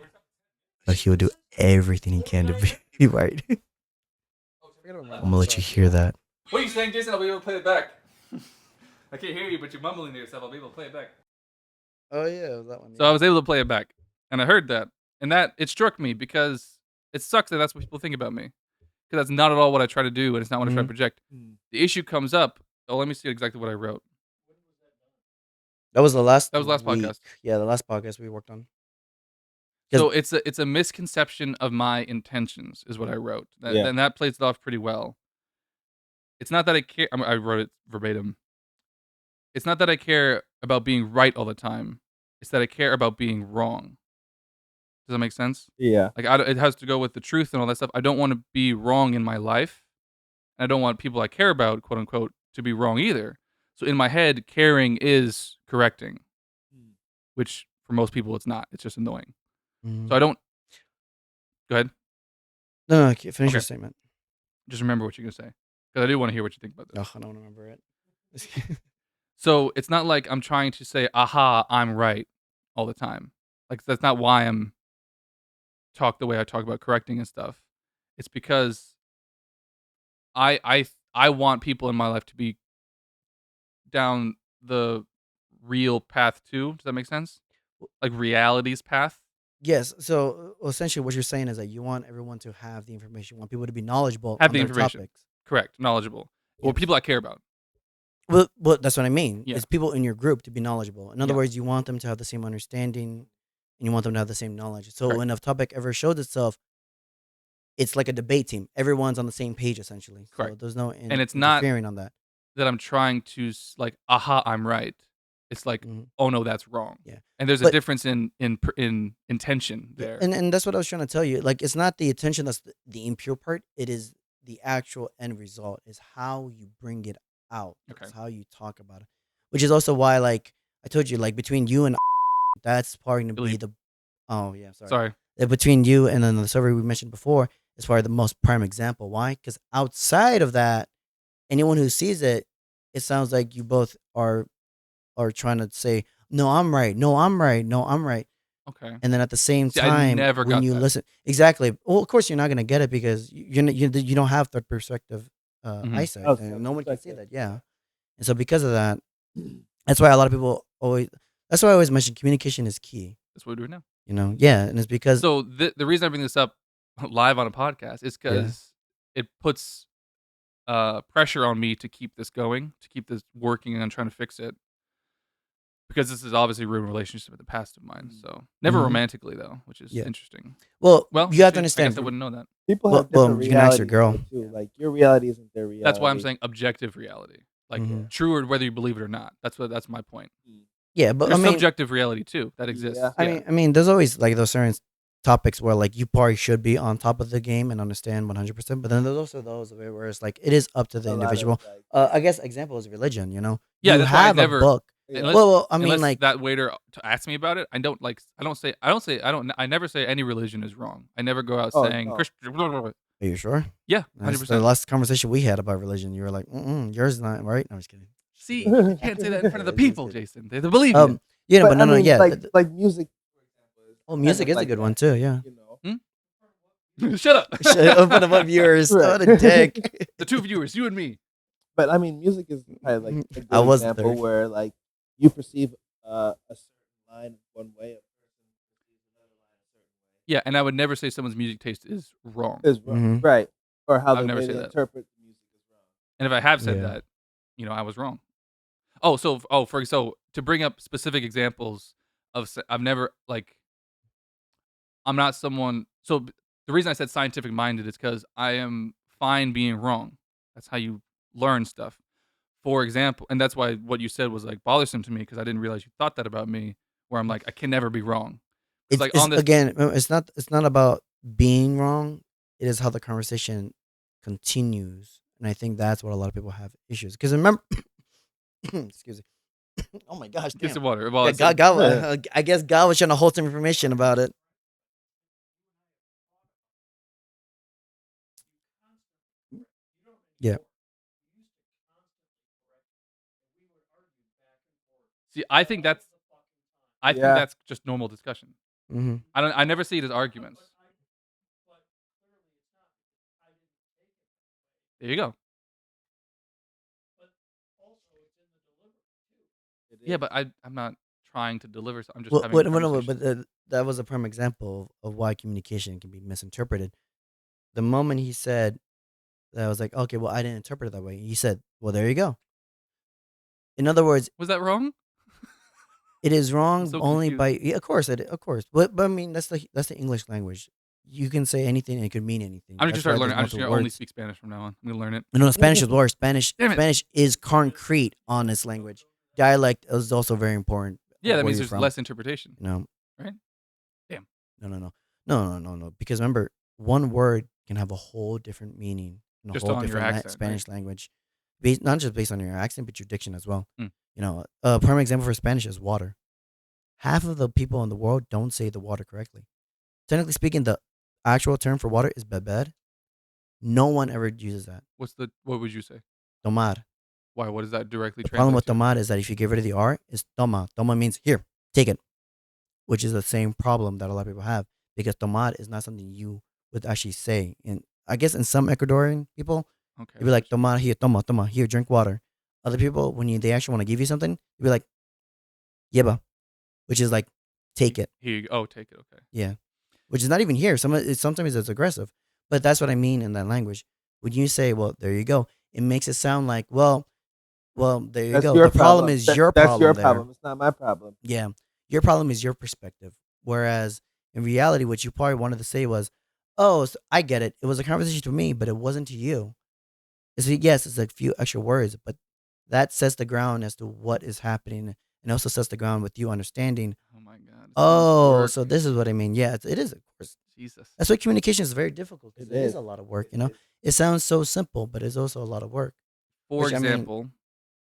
but he will do everything he can to be right. I'm gonna let you hear that. What are you saying, Jason? I'll be able to play it back. I can't hear you, but you're mumbling to yourself. I'll be able to play it back. Oh yeah, that one. So I was able to play it back, and I heard that, and that it struck me because it sucks that that's what people think about me, because that's not at all what I try to do, and it's not what I try to project. The issue comes up. Oh, let me see exactly what I wrote. That was the last. That was the last week. podcast. Yeah, the last podcast we worked on. So it's a misconception of my intentions, is what I wrote. And that plays it off pretty well. It's not that I care. I wrote it verbatim. It's not that I care about being right all the time. It's that I care about being wrong. Does that make sense? Yeah. Like, it has to go with the truth and all that stuff. I don't want to be wrong in my life. And I don't want people I care about, quote unquote, to be wrong either. So in my head, caring is correcting, which for most people it's not. It's just annoying. So I don't. Go ahead. No, finish your statement. Just remember what you're gonna say, because I do want to hear what you think about this. Oh, I don't remember it. So it's not like I'm trying to say, "Aha, I'm right," all the time. Like, that's not why I'm talk the way I talk about correcting and stuff. It's because I want people in my life to be down the real path too. Does that make sense? Like reality's path. Yes. So essentially, what you're saying is that you want everyone to have the information. You want people to be knowledgeable Have on the their information. topics. Correct. Knowledgeable. Or people I care about. Well, that's what I mean. Yeah. It's people in your group to be knowledgeable. In other Yeah. words, you want them to have the same understanding, and you want them to have the same knowledge. So Correct. when a topic ever shows itself, it's like a debate team. Everyone's on the same page, essentially. So Correct. there's no And it's not interfering on that. that I'm trying to, like, aha, I'm right. it's like, Mhm. oh no, that's wrong. Yeah. And there's a But- difference in intention there. And that's what I was trying to tell you. Like, it's not the attention that's the impure part. It is the actual end result. Is how you bring it out. Okay. It's how you talk about it. Which is also why, like I told you, like between you and that's probably going to be Delete. the. Oh yeah, sorry. Sorry. Between you and then the server we mentioned before is probably the most prime example. Why? Because outside of that, anyone who sees it, it sounds like you both are trying to say, "No, I'm right. No, I'm right. No, I'm right." Okay. And then at the same See, I time, never when got you that. listen, exactly. Well, of course, you're not gonna get it because you don't have third perspective Mhm. eyesight, Oh, and no one can see perspective. that. Yeah, and so because of that, that's why a lot of people always. That's why I always mention communication is key. That's what we're doing now. You know, yeah, and it's because So the reason I bring this up live on a podcast is because it puts pressure on me to keep this going, to keep this working and trying to fix it. Because this is obviously ruined relationship with the past of mine. So never Mhm. romantically though, which is Yeah. interesting. well, Well, you have to shit, I understand. guess I wouldn't know that. People Well- have different well, you can ask your realities girl. though, too. Like your reality isn't their reality. That's why I'm saying objective reality, like Mhm. true or whether you believe it or not. That's my point. Yeah, but There's I mean, subjective reality too that exists. Yeah. I mean, there's always like those certain topics where like you probably should be on top of the game and understand 100%. But then there's also those where it's like it is up to the A lot of, individual. like, I guess example is religion. You know, Yeah, you that's why I have never- a book. yeah. Unless- Well, I mean, Unless like that waiter to ask me about it, I never say any religion is wrong. I never go out Oh, saying no. Christian. are you sure? Yeah, That's 100%. the last conversation we had about religion. You were like, yours is not right. No, I'm just kidding. See, you can't say that in front of the people, Jason. They believe you. Yeah, but but no, I mean, yeah. like music. For example, is Oh, kind music of is a like good that, one too. Yeah. You know, Shut up. Open up viewers. Right. What a dick. The two viewers, you and me. but I mean, music is kind of like a good I was the example third. where like you perceive a certain line one way, a person perceives another line a certain way. Yeah, and I would never say someone's music taste is wrong. Is wrong, Mhm. right? Or how I've the never way said they that. interpret music is wrong. And if I have said Yeah. that, I was wrong. So to bring up specific examples of I've never like I'm not someone. So the reason I said scientific minded is because I am fine being wrong. That's how you learn stuff. For example, and that's why what you said was like bothersome to me because I didn't realize you thought that about me. Where I'm like, I can never be wrong. It's, like it's on this, again, it's not about being wrong. It is how the conversation continues, and I think that's what a lot of people have issues. Because remember, excuse me. Oh my gosh, get damn. some water. Well, Yeah, it's- I guess God was trying to hold some information about it. Yeah. see, I think that's just normal discussion. Mm-hmm. I never see it as arguments. There you go. It Yeah, is. but I'm not trying to deliver. I'm just Well, having a no, conversation. but that was a prime example of why communication can be misinterpreted. The moment he said that, I was like, okay, well, I didn't interpret it that way. He said, well, there you go. In other words, Was that wrong? it is wrong so only confused. by of course. But I mean, that's the English language. You can say anything and it could mean anything. I'm That's just start why learning. there's I'm just multiple gonna only words. speak Spanish from now on. I'm gonna learn it. No, Spanish is worse. Spanish Damn it. Spanish is concrete on its language. Dialect is also very important. Yeah, that where means you're there's from, less interpretation. You know, Right? Damn. No. Because remember, one word can have a whole different meaning in a Just whole on your different accent, Spanish language, not just based on your accent, but your diction as well. Mm. You know, a prime example for Spanish is water. Half of the people in the world don't say the water correctly. Technically speaking, the actual term for water is beber. No one ever uses that. What would you say? Tomar. Why? What does that directly The translate problem with to? tomar is that if you get rid of the R, it's toma. Toma means here, take it, which is the same problem that a lot of people have because tomar is not something you would actually say. And I guess in some Ecuadorian people, Okay. they'd be like, tomar, here, toma, here, drink water. Other people, when they actually want to give you something, they'd be like, lleva, which is like, take it. Here you go. Oh, take it. Okay. Yeah. Which is not even here. Sometimes it's aggressive. But that's what I mean in that language. When you say, well, there you go, it makes it sound like, well, there you That's go. your The problem is your problem. That's your there. problem. It's not my problem. Yeah. Your problem is your perspective. Whereas in reality, what you probably wanted to say was, oh, so I get it. It was a conversation to me, but it wasn't to you. Yes, it's a few extra words, but that sets the ground as to what is happening. and also sets the ground with you understanding. Oh my god. Oh, so this is what I mean. Yeah, it is, of course. Jesus. That's why communication is very difficult because It it is is. a lot of work. It sounds so simple, but it's also a lot of work. For Which, I mean, example.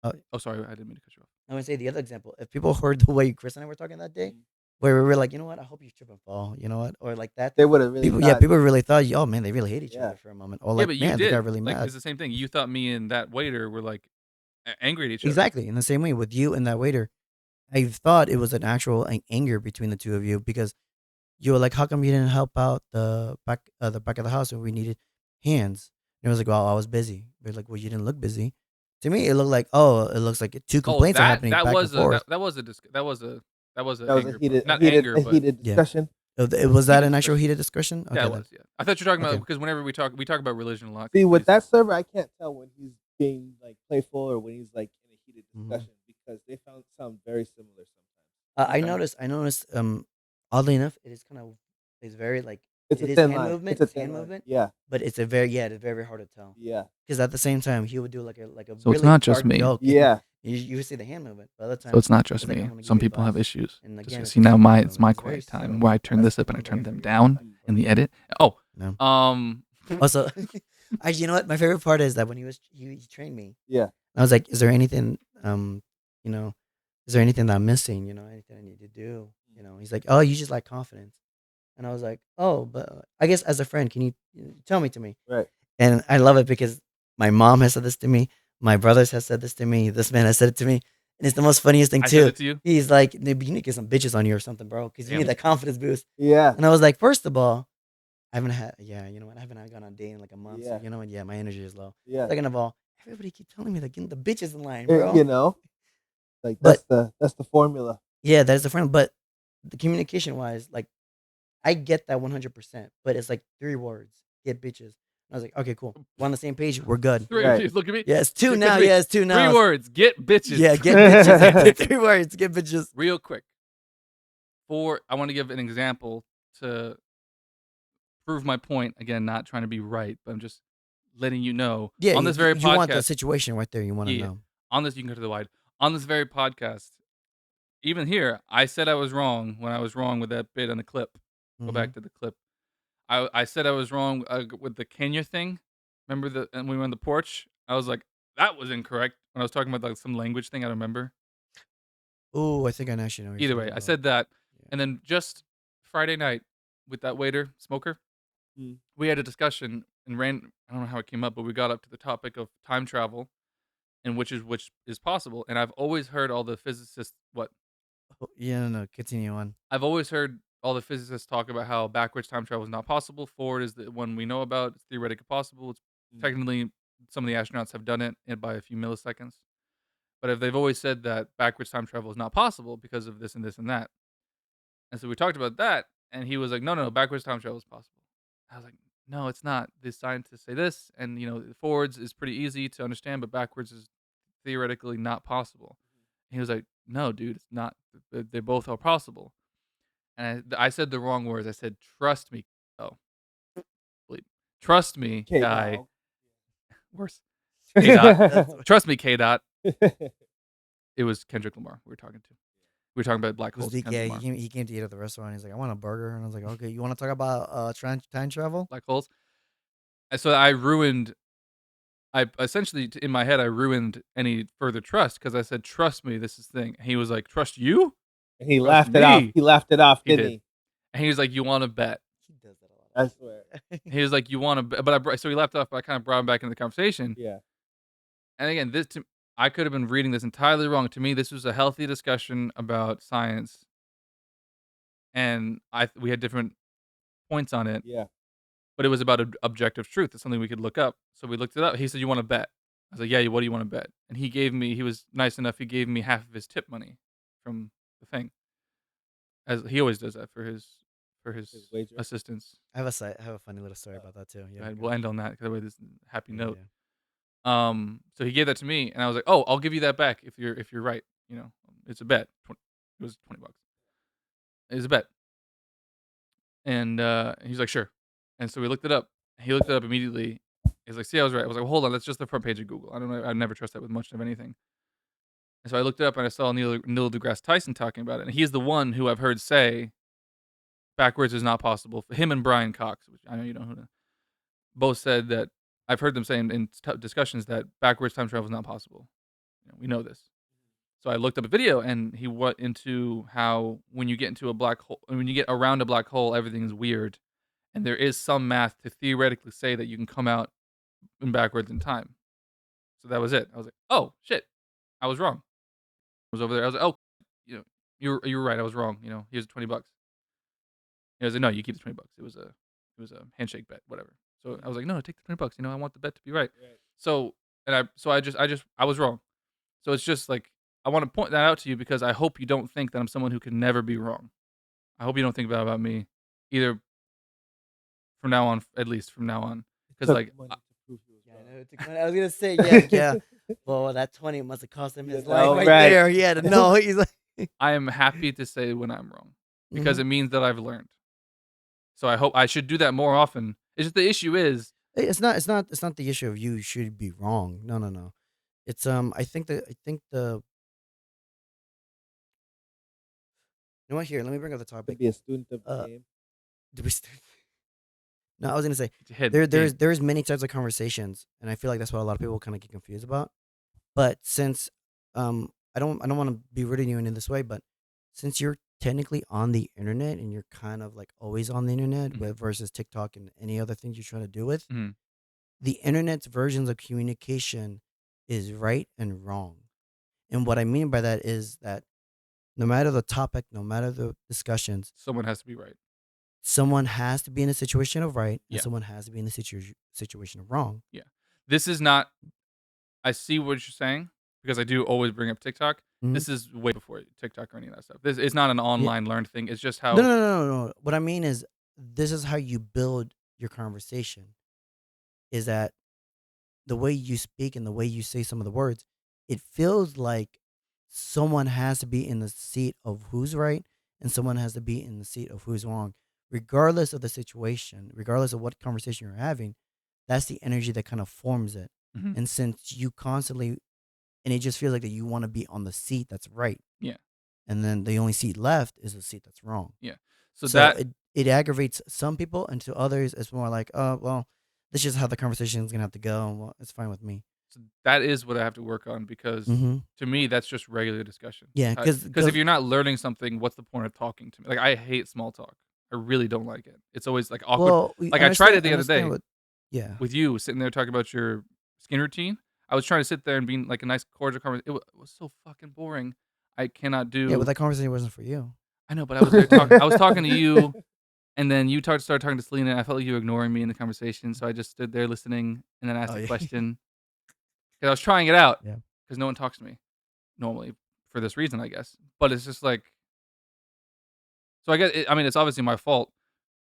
uh, oh, sorry, I didn't mean to cut you off. I would say the other example. If people heard the way Chris and I were talking that day, where we were like, you know what, I hope you trip and fall, you know what, or like that. They would have really. People really thought, oh man, they really hate each Yeah. other for a moment, or Yeah, like, but you man, did. they got really like, mad. it's the same thing. You thought me and that waiter were like angry at each other. Exactly. In the same way with you and that waiter, I thought it was an actual anger between the two of you because you were like, how come you didn't help out the back of the house when we needed hands? And it was like, well, I was busy. We're like, well, you didn't look busy. To me, it looked like, it looks like two complaints are happening back and forth. That was a a heated, not heated, anger, a but heated discussion. Was that an actual heated discussion? yeah, it was. Yeah, I thought you were talking about Okay. because whenever we talk about religion a lot. See, with that server, I can't tell when he's being like playful or when he's like in a heated discussion because they sound very similar sometimes. I noticed. Oddly enough, it's very like It's it a is thin hand line. movement. It's a It's hand thin line. movement. Yeah. But it's it's very hard to tell. Yeah. Because at the same time, he would do like a So really it's not just dark me. joke. Yeah. You would see the hand movement. But other times, So it's not just like, me. I'm gonna Some give you people have advice. issues. And Just again, see now, hand it's my movement. It's very quiet time subtle. where I turn this up and I turn them down in the edit. Oh, No. Also, you know what? My favorite part is that when he trained me. Yeah. I was like, is there anything is there anything that I'm missing? Anything I need to do? He's like, oh, you just lack confidence. And I was like, oh, but I guess as a friend, can you tell me to me? Right. And I love it because my mom has said this to me. My brothers have said this to me. This man has said it to me. And it's the most funniest thing, I too. said it to you? He's like, you need to get some bitches on you or something, bro, because you Damn. need that confidence boost. Yeah. And I was like, first of all, I haven't had, you know what? I haven't gone on a date in like a month. Yeah. So, you know what? Yeah, my energy is low. Yeah. Second of all, everybody keep telling me, like, getting the bitches in line, bro. Like But- that's the formula. Yeah, that is the friend. But the communication wise, like, I get that 100%, but it's like 3 words: get bitches. And I was like, okay, cool. We're on the same page. We're good. Three, Right. look at me. Yeah, it's 2 Look now. at me. Yeah, it's 2 now. 3 words. Get bitches. Yeah, get bitches. 3 words. Get bitches. Real quick. I want to give an example to prove my point. Again, not trying to be right, but I'm just letting you know. Yeah, on this very you want the podcast, situation right there. You want to Yeah. know. on this, you can go to the wide. On this very podcast, even here, I said I was wrong when I was wrong with that bit on the clip. Go back to the clip. I said I was wrong with the Kenya thing. Remember and we were on the porch? I was like, that was incorrect when I was talking about like some language thing. I don't remember. Oh, I think I actually know. What you're Either way, talking I about. said that. Yeah. And then just Friday night with that waiter, Smoker, we had a discussion and I don't know how it came up, but we got up to the topic of time travel and which is possible. And I've always heard all the physicists, Yeah, no, continue on. I've always heard all the physicists talk about how backwards time travel is not possible. Forward is the one we know about. It's theoretically possible. It's technically, some of the astronauts have done it by a few milliseconds. But if they've always said that backwards time travel is not possible because of this and this and that. And so we talked about that, and he was like, no, backwards time travel is possible. I was like, no, it's not. The scientists say this, and forwards is pretty easy to understand, but backwards is theoretically not possible. And he was like, no, dude, it's not. They both are possible. And I said the wrong words. I said, trust me. Oh, bleep. Trust me, guy. K-Dog. Worse. K-Dot. Trust me, K-Dot. It was Kendrick Lamar we were talking to. We were talking about black holes. Yeah, he came to eat at the restaurant. He's like, I want a burger. And I was like, okay, you want to talk about time travel? Black holes. And so I essentially, in my head, I ruined any further trust because I said, trust me, this is the thing. And he was like, trust you? And he Trust laughed it off. me. He laughed it off, He didn't did. he? And he was like, you want to bet? He does that a lot. I swear. He was like, you want to bet? But so he left off, but I kind of brought him back into the conversation. Yeah. And again, I could have been reading this entirely wrong. To me, this was a healthy discussion about science. And we had different points on it. Yeah. But it was about objective truth. It's something we could look up. So we looked it up. He said, you want to bet? I was like, yeah, what do you want to bet? And he was nice enough. He gave me half of his tip money from the thing. As he always does that for his wager. assistants. I have a funny little story about that too. Go ahead, we'll end on that because that way this happy Yeah, note. yeah. So he gave that to me, and I was like, oh, I'll give you that back if you're right. It's a bet. It was $20. It was a bet. And he's like, sure. And so we looked it up. He looked it up immediately. He's like, see, I was right. I was like, well, hold on, that's just the front page of Google. I don't know. I never trust that with much of anything. And so I looked it up and I saw Neil deGrasse Tyson talking about it. And he's the one who I've heard say backwards is not possible. Him and Brian Cox, which I know you know who, both said that. I've heard them say in discussions that backwards time travel is not possible. We know this. So I looked up a video, and he went into how when you get into a black hole, when you get around a black hole, everything is weird, and there is some math to theoretically say that you can come out in backwards in time. So that was it. I was like, oh shit, I was wrong. I was over there. I was like, oh, you were right. I was wrong. Here's $20. He was like, no, you keep the $20. It was a handshake bet, whatever. So I was like, no, take the $20. I want the bet to be right. So I was wrong. So it's just like I want to point that out to you because I hope you don't think that I'm someone who can never be wrong. I hope you don't think that about me, either from now on, at least from now on, because like money to prove he was Yeah, wrong. I know it took money. I was gonna say, yeah. Well, that 20 must have cost him his You life know, right right. there. He had to know. He's like, I am happy to say when I'm wrong because Mhm. it means that I've learned. So I hope I should do that more often. It's just the issue is It's not the issue of you should be wrong. No. It's I think the you know what, here, let me bring up the To topic. be a student of the Uh, game. do we No, I was gonna say to hit there's many types of conversations, and I feel like that's what a lot of people kind of get confused about. But since I don't want to be rude to you in this way, but since you're technically on the internet and you're kind of like always on the internet, Mhm. with versus TikTok and any other things you're trying to do with, Mhm. the internet's versions of communication is right and wrong. And what I mean by that is that no matter the topic, no matter the discussions, someone has to be right. someone has to be in a situation of right and Yeah. someone has to be in a situation of wrong. This is not. I see what you're saying because I do always bring up TikTok. Mhm. This is way before TikTok or any of that stuff. This is not an online learned thing. It's just how. No. What I mean is, this is how you build your conversation. Is that the way you speak and the way you say some of the words? It feels like someone has to be in the seat of who's right and someone has to be in the seat of who's wrong, regardless of the situation, regardless of what conversation you're having. That's the energy that kind of forms it. Mhm. And since you constantly, and it just feels like that you want to be on the seat that's right. Yeah. And then the only seat left is the seat that's wrong. Yeah. So So that it aggravates some people, and to others, it's more like, oh, well, this is how the conversation is gonna have to go. And well, it's fine with me. so that is what I have to work on because Mm-hmm. to me that's just regular discussion. Yeah, Because if you're not learning something, what's the point of talking to me? Like I hate small talk. I really don't like it. It's always like awkward. well, we Like I tried it the other understand day what, yeah, with you sitting there talking about your skin routine. I was trying to sit there and be like a nice cordial conversation. It was so fucking boring. I cannot do. yeah, but that conversation wasn't for you. I know, but I was there talking. I was talking to you, and then you started talking to Selena. And I felt like you were ignoring me in the conversation, so I just stood there listening, and then asked Oh, a yeah. question because I was trying it out. Yeah. Because no one talks to me normally for this reason, I guess. But it's just like, so I guess I mean it's obviously my fault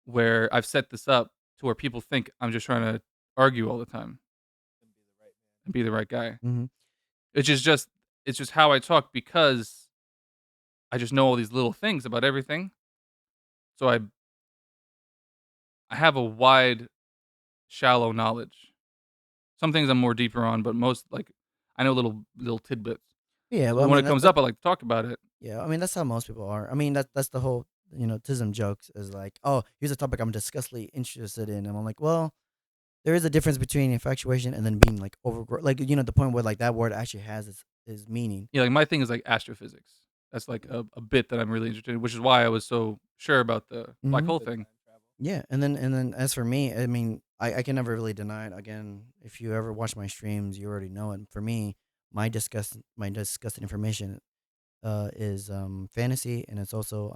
where I've set this up to where people think I'm just trying to argue all the time and be the right guy. Mm-hmm. It's just how I talk because I just know all these little things about everything. So I have a wide, shallow knowledge. Some things I'm more deeper on, but most like I know little tidbits. Yeah, So well, I when mean, it comes up, I like to talk about it. yeah, I mean, that's how most people are. I mean, that's the whole, tism jokes is like, oh, here's a topic I'm disgustly interested in, and I'm like, well, there is a difference between infatuation and then being like like the point where like that word actually has its meaning. Yeah, like my thing is like astrophysics. That's like a bit that I'm really interested in, which is why I was so sure about the black Mhm. hole thing. Yeah, and then as for me, I mean, I can never really deny it. Again, if you ever watch my streams, you already know it. For me, my disgusting information is fantasy, and it's also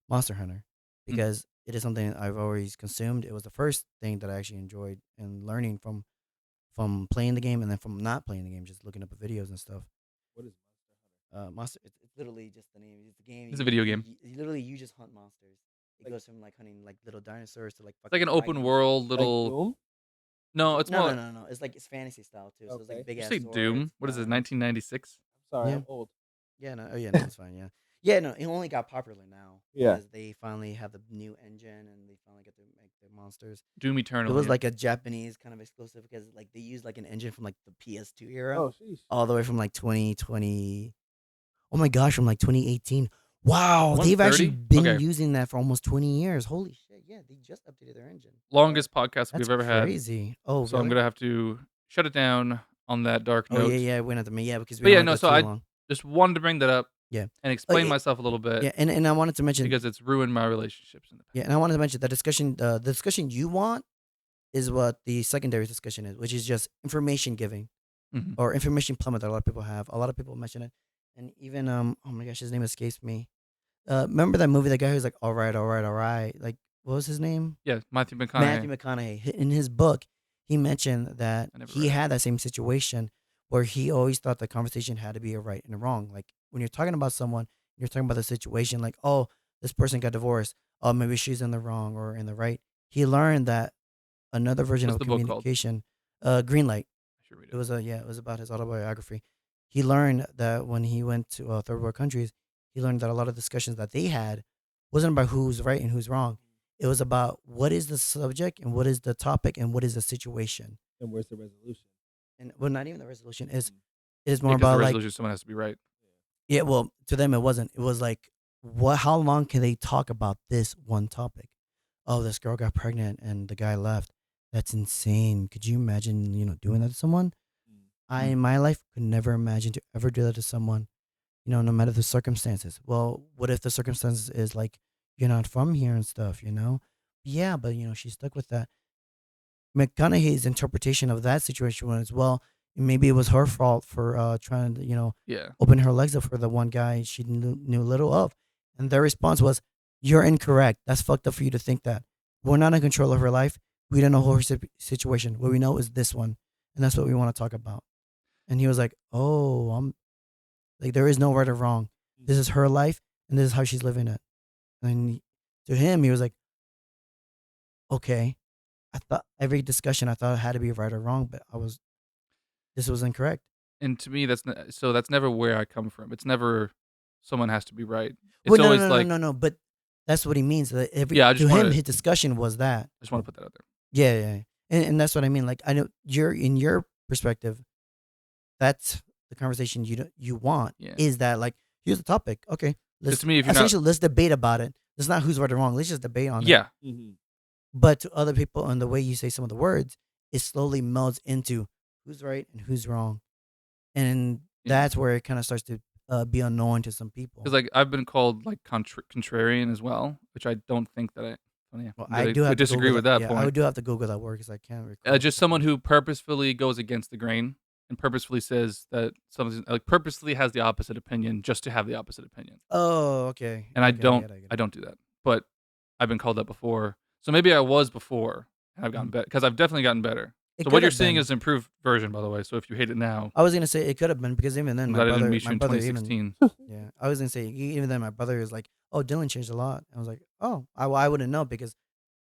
Monster Hunter, Mm. because it is something I've always consumed. It was the first thing that I actually enjoyed and learning from playing the game and then from not playing the game, just looking up videos and stuff. What is Monster, it's literally just the name. It's the game. It's a video game. Literally, you just hunt monsters. It goes from like hunting like little dinosaurs to like It's like an fucking open dragons. world like little. Doom? No, it's more. No. It's fantasy style too. So it's Okay. like big You ass say swords. Doom? What is it? 1996? Sorry, Yeah. I'm old. Yeah, no, it's fine. Yeah, Yeah, no, it only got popular now. Yeah. Because they finally have the new engine and they finally get to make their monsters. Doom It Eternal. was yeah. like a Japanese kind of exclusive because like they used like an engine from like the PS2 era, Oh, sheesh. all the way from like 2020. Oh my gosh, from like 2018. Wow, they've 130? actually been Okay. using that for almost 20 years. Holy shit! Yeah, they just updated their engine. Longest podcast That's we've ever had. crazy. Oh, So I'm really? gonna have to shut it down on that dark Oh note. yeah, we don't have to. Yeah, because we But don't yeah, want no. to So go too I long. just wanted to bring that up. Yeah. And explain yeah, myself a little bit. Yeah, and I wanted to mention because it's ruined my relationships in the past. Yeah, and I wanted to mention the discussion you want is what the secondary discussion is, which is just information giving Mhm. or information plummet that a lot of people have. A lot of people mention it, and even oh my gosh, his name escapes me. Remember that movie? The guy who's like, all right, all right, all right. Like, what was his name? Yeah, Matthew McConaughey. Matthew McConaughey. In his book, he mentioned that I never he read it. had that same situation where he always thought the conversation had to be a right and a wrong. Like when you're talking about someone, you're talking about the situation. Like, oh, this person got divorced. Oh, maybe she's in the wrong or in the right. He learned that another version What's of the book called? communication, Green Light. I should read It was it was about his autobiography. He learned that when he went to third world countries, he learned that a lot of discussions that they had wasn't about who's right and who's wrong. It was about what is the subject and what is the topic and what is the situation. And where's the resolution? And well, not even the resolution is Mm. it is more Because the about like resolution, someone has to be right. yeah. Well, to them it wasn't. It was like what? How long can they talk about this one topic? Oh, this girl got pregnant and the guy left. That's insane. Could you imagine, doing that to someone? I, in my life, could never imagine to ever do that to someone, no matter the circumstances. Well, what if the circumstances is like, you're not from here and stuff, Yeah, but, she's stuck with that. McConaughey's interpretation of that situation was, well, maybe it was her fault for trying to, Yeah. open her legs up for the one guy she knew little of. And their response was, you're incorrect. That's fucked up for you to think that. We're not in control of her life. We don't know her situation. What we know is this one. And that's what we want to talk about. And he was like, oh, I'm like, there is no right or wrong. This is her life and this is how she's living it. And to him, he was like, okay. I thought every discussion I thought it had to be right or wrong, but this was incorrect. And to me, that's never where I come from. It's never someone has to be right. It's Well, always no, like no. But that's what he means. That Yeah, I just to him, wanted- his discussion was that. I just want to put that out there. Yeah. And that's what I mean. Like I know in your perspective, that's the conversation you want. Yeah. Is that like here's the topic? Okay, let's to me, if you're not- essentially let's debate about it. It's not who's right or wrong. Let's just debate on it. Yeah. Mm-hmm. But to other people, and the way you say some of the words, it slowly melds into who's right and who's wrong, and Yeah. that's where it kind of starts to be unknown to some people. Because like I've been called like contrarian as well, which I don't think that I. Oh, yeah. Well, that I do have to disagree Google with that yeah, point. I do have to Google that word because I can't recall. Just someone who purposefully goes against the grain and purposefully says that something like purposefully has the opposite opinion just to have the opposite opinion. Oh, okay. And I Okay, don't get it. I don't do that. But I've been called that before. So maybe I was before and I've gotten better because I've definitely gotten better. It So could what you're have seeing been. is an improved version, by the way. So if you hate it now, I was gonna say it could have been because even then I'm my glad I didn't brother, meet you my in brother even 2016. yeah, I was gonna say even then my brother is like, oh, Dylan changed a lot. I was like, oh, I wouldn't know because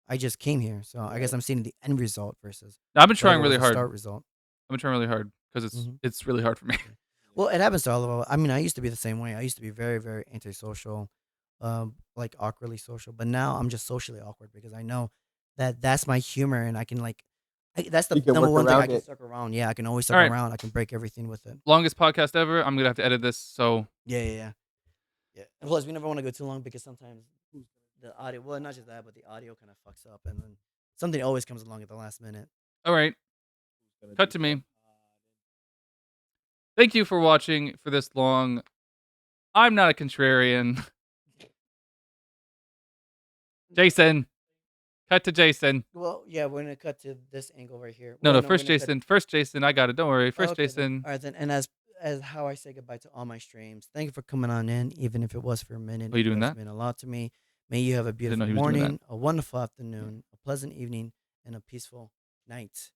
I just came here, so I guess I'm seeing the end result versus. Now, I've been trying whatever really was the hard. Start result. I've been trying really hard because Mhm. it's really hard for me. Well, it happens to all of us. I mean, I used to be the same way. I used to be very, very antisocial, like awkwardly social. But now I'm just socially awkward because I know that that's my humor, and I can that's the You can number work one thing I around can it. suck around. Yeah, I can always suck All right. around. I can break everything with it. Longest podcast ever. I'm gonna have to edit this. So Yeah. And plus, we never want to go too long because sometimes the audio. Well, not just that, but the audio kind of fucks up, and then something always comes along at the last minute. all right, cut to me. Thank you for watching for this long. I'm not a contrarian. Jason, cut to Jason. Well, yeah, we're gonna cut to this angle right here. No, Well, first we're gonna cut- Jason. First Jason. I got it. Don't worry. First Okay, then. Jason. All right, then. And as how I say goodbye to all my streams, thank you for coming on in, even if it was for a minute. Oh, you doing It's that? meant a lot to me. May you have a know beautiful he was doing that. morning, a wonderful afternoon, a pleasant evening, and a peaceful night.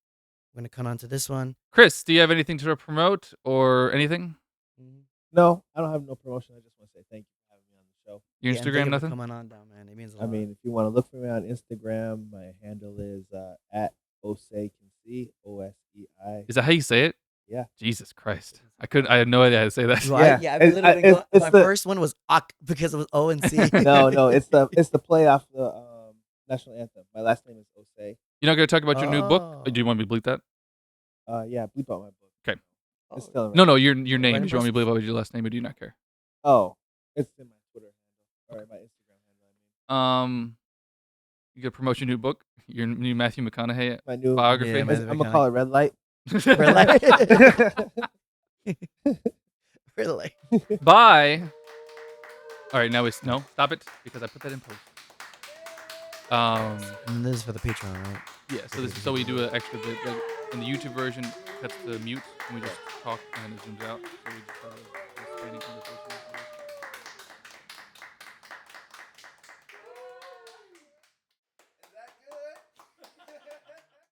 We're gonna cut on to this one. Chris, do you have anything to promote or anything? No, I don't have no promotion. I just want to say thank you for having me on the show. Your Yeah, and thank Instagram, you for nothing? coming on down, man. It means a lot. I mean, if you want to look for me on Instagram, my handle is at OSEI. Is that how you say it? Yeah. Jesus Christ. I had no idea how to say that. Right? Yeah, Yeah, I've it's- literally been it's- it's my the- first one was Ak because it was O and C. No, it's the play off the national anthem. My last name is Osei. You're not going to talk about your new book? Oh. Or do you want me to bleep that? Yeah, bleep out my book. 'Kay. It's still No, your name. Random Do you want me to person? bleep out your last name or do you not care? Oh, it's in my Twitter handle or my Instagram handle. You got to promote your new book, your new Matthew McConaughey My new biography. Yeah, Matthew I'm gonna call it Red Light. Really? Bye. All right, now no, stop it because I put that in post. And this is for the Patreon, right? Yeah, so we do an extra bit. Like in the YouTube version, that's the mute, and we just talk and it zooms out. So we just have a standing conversation.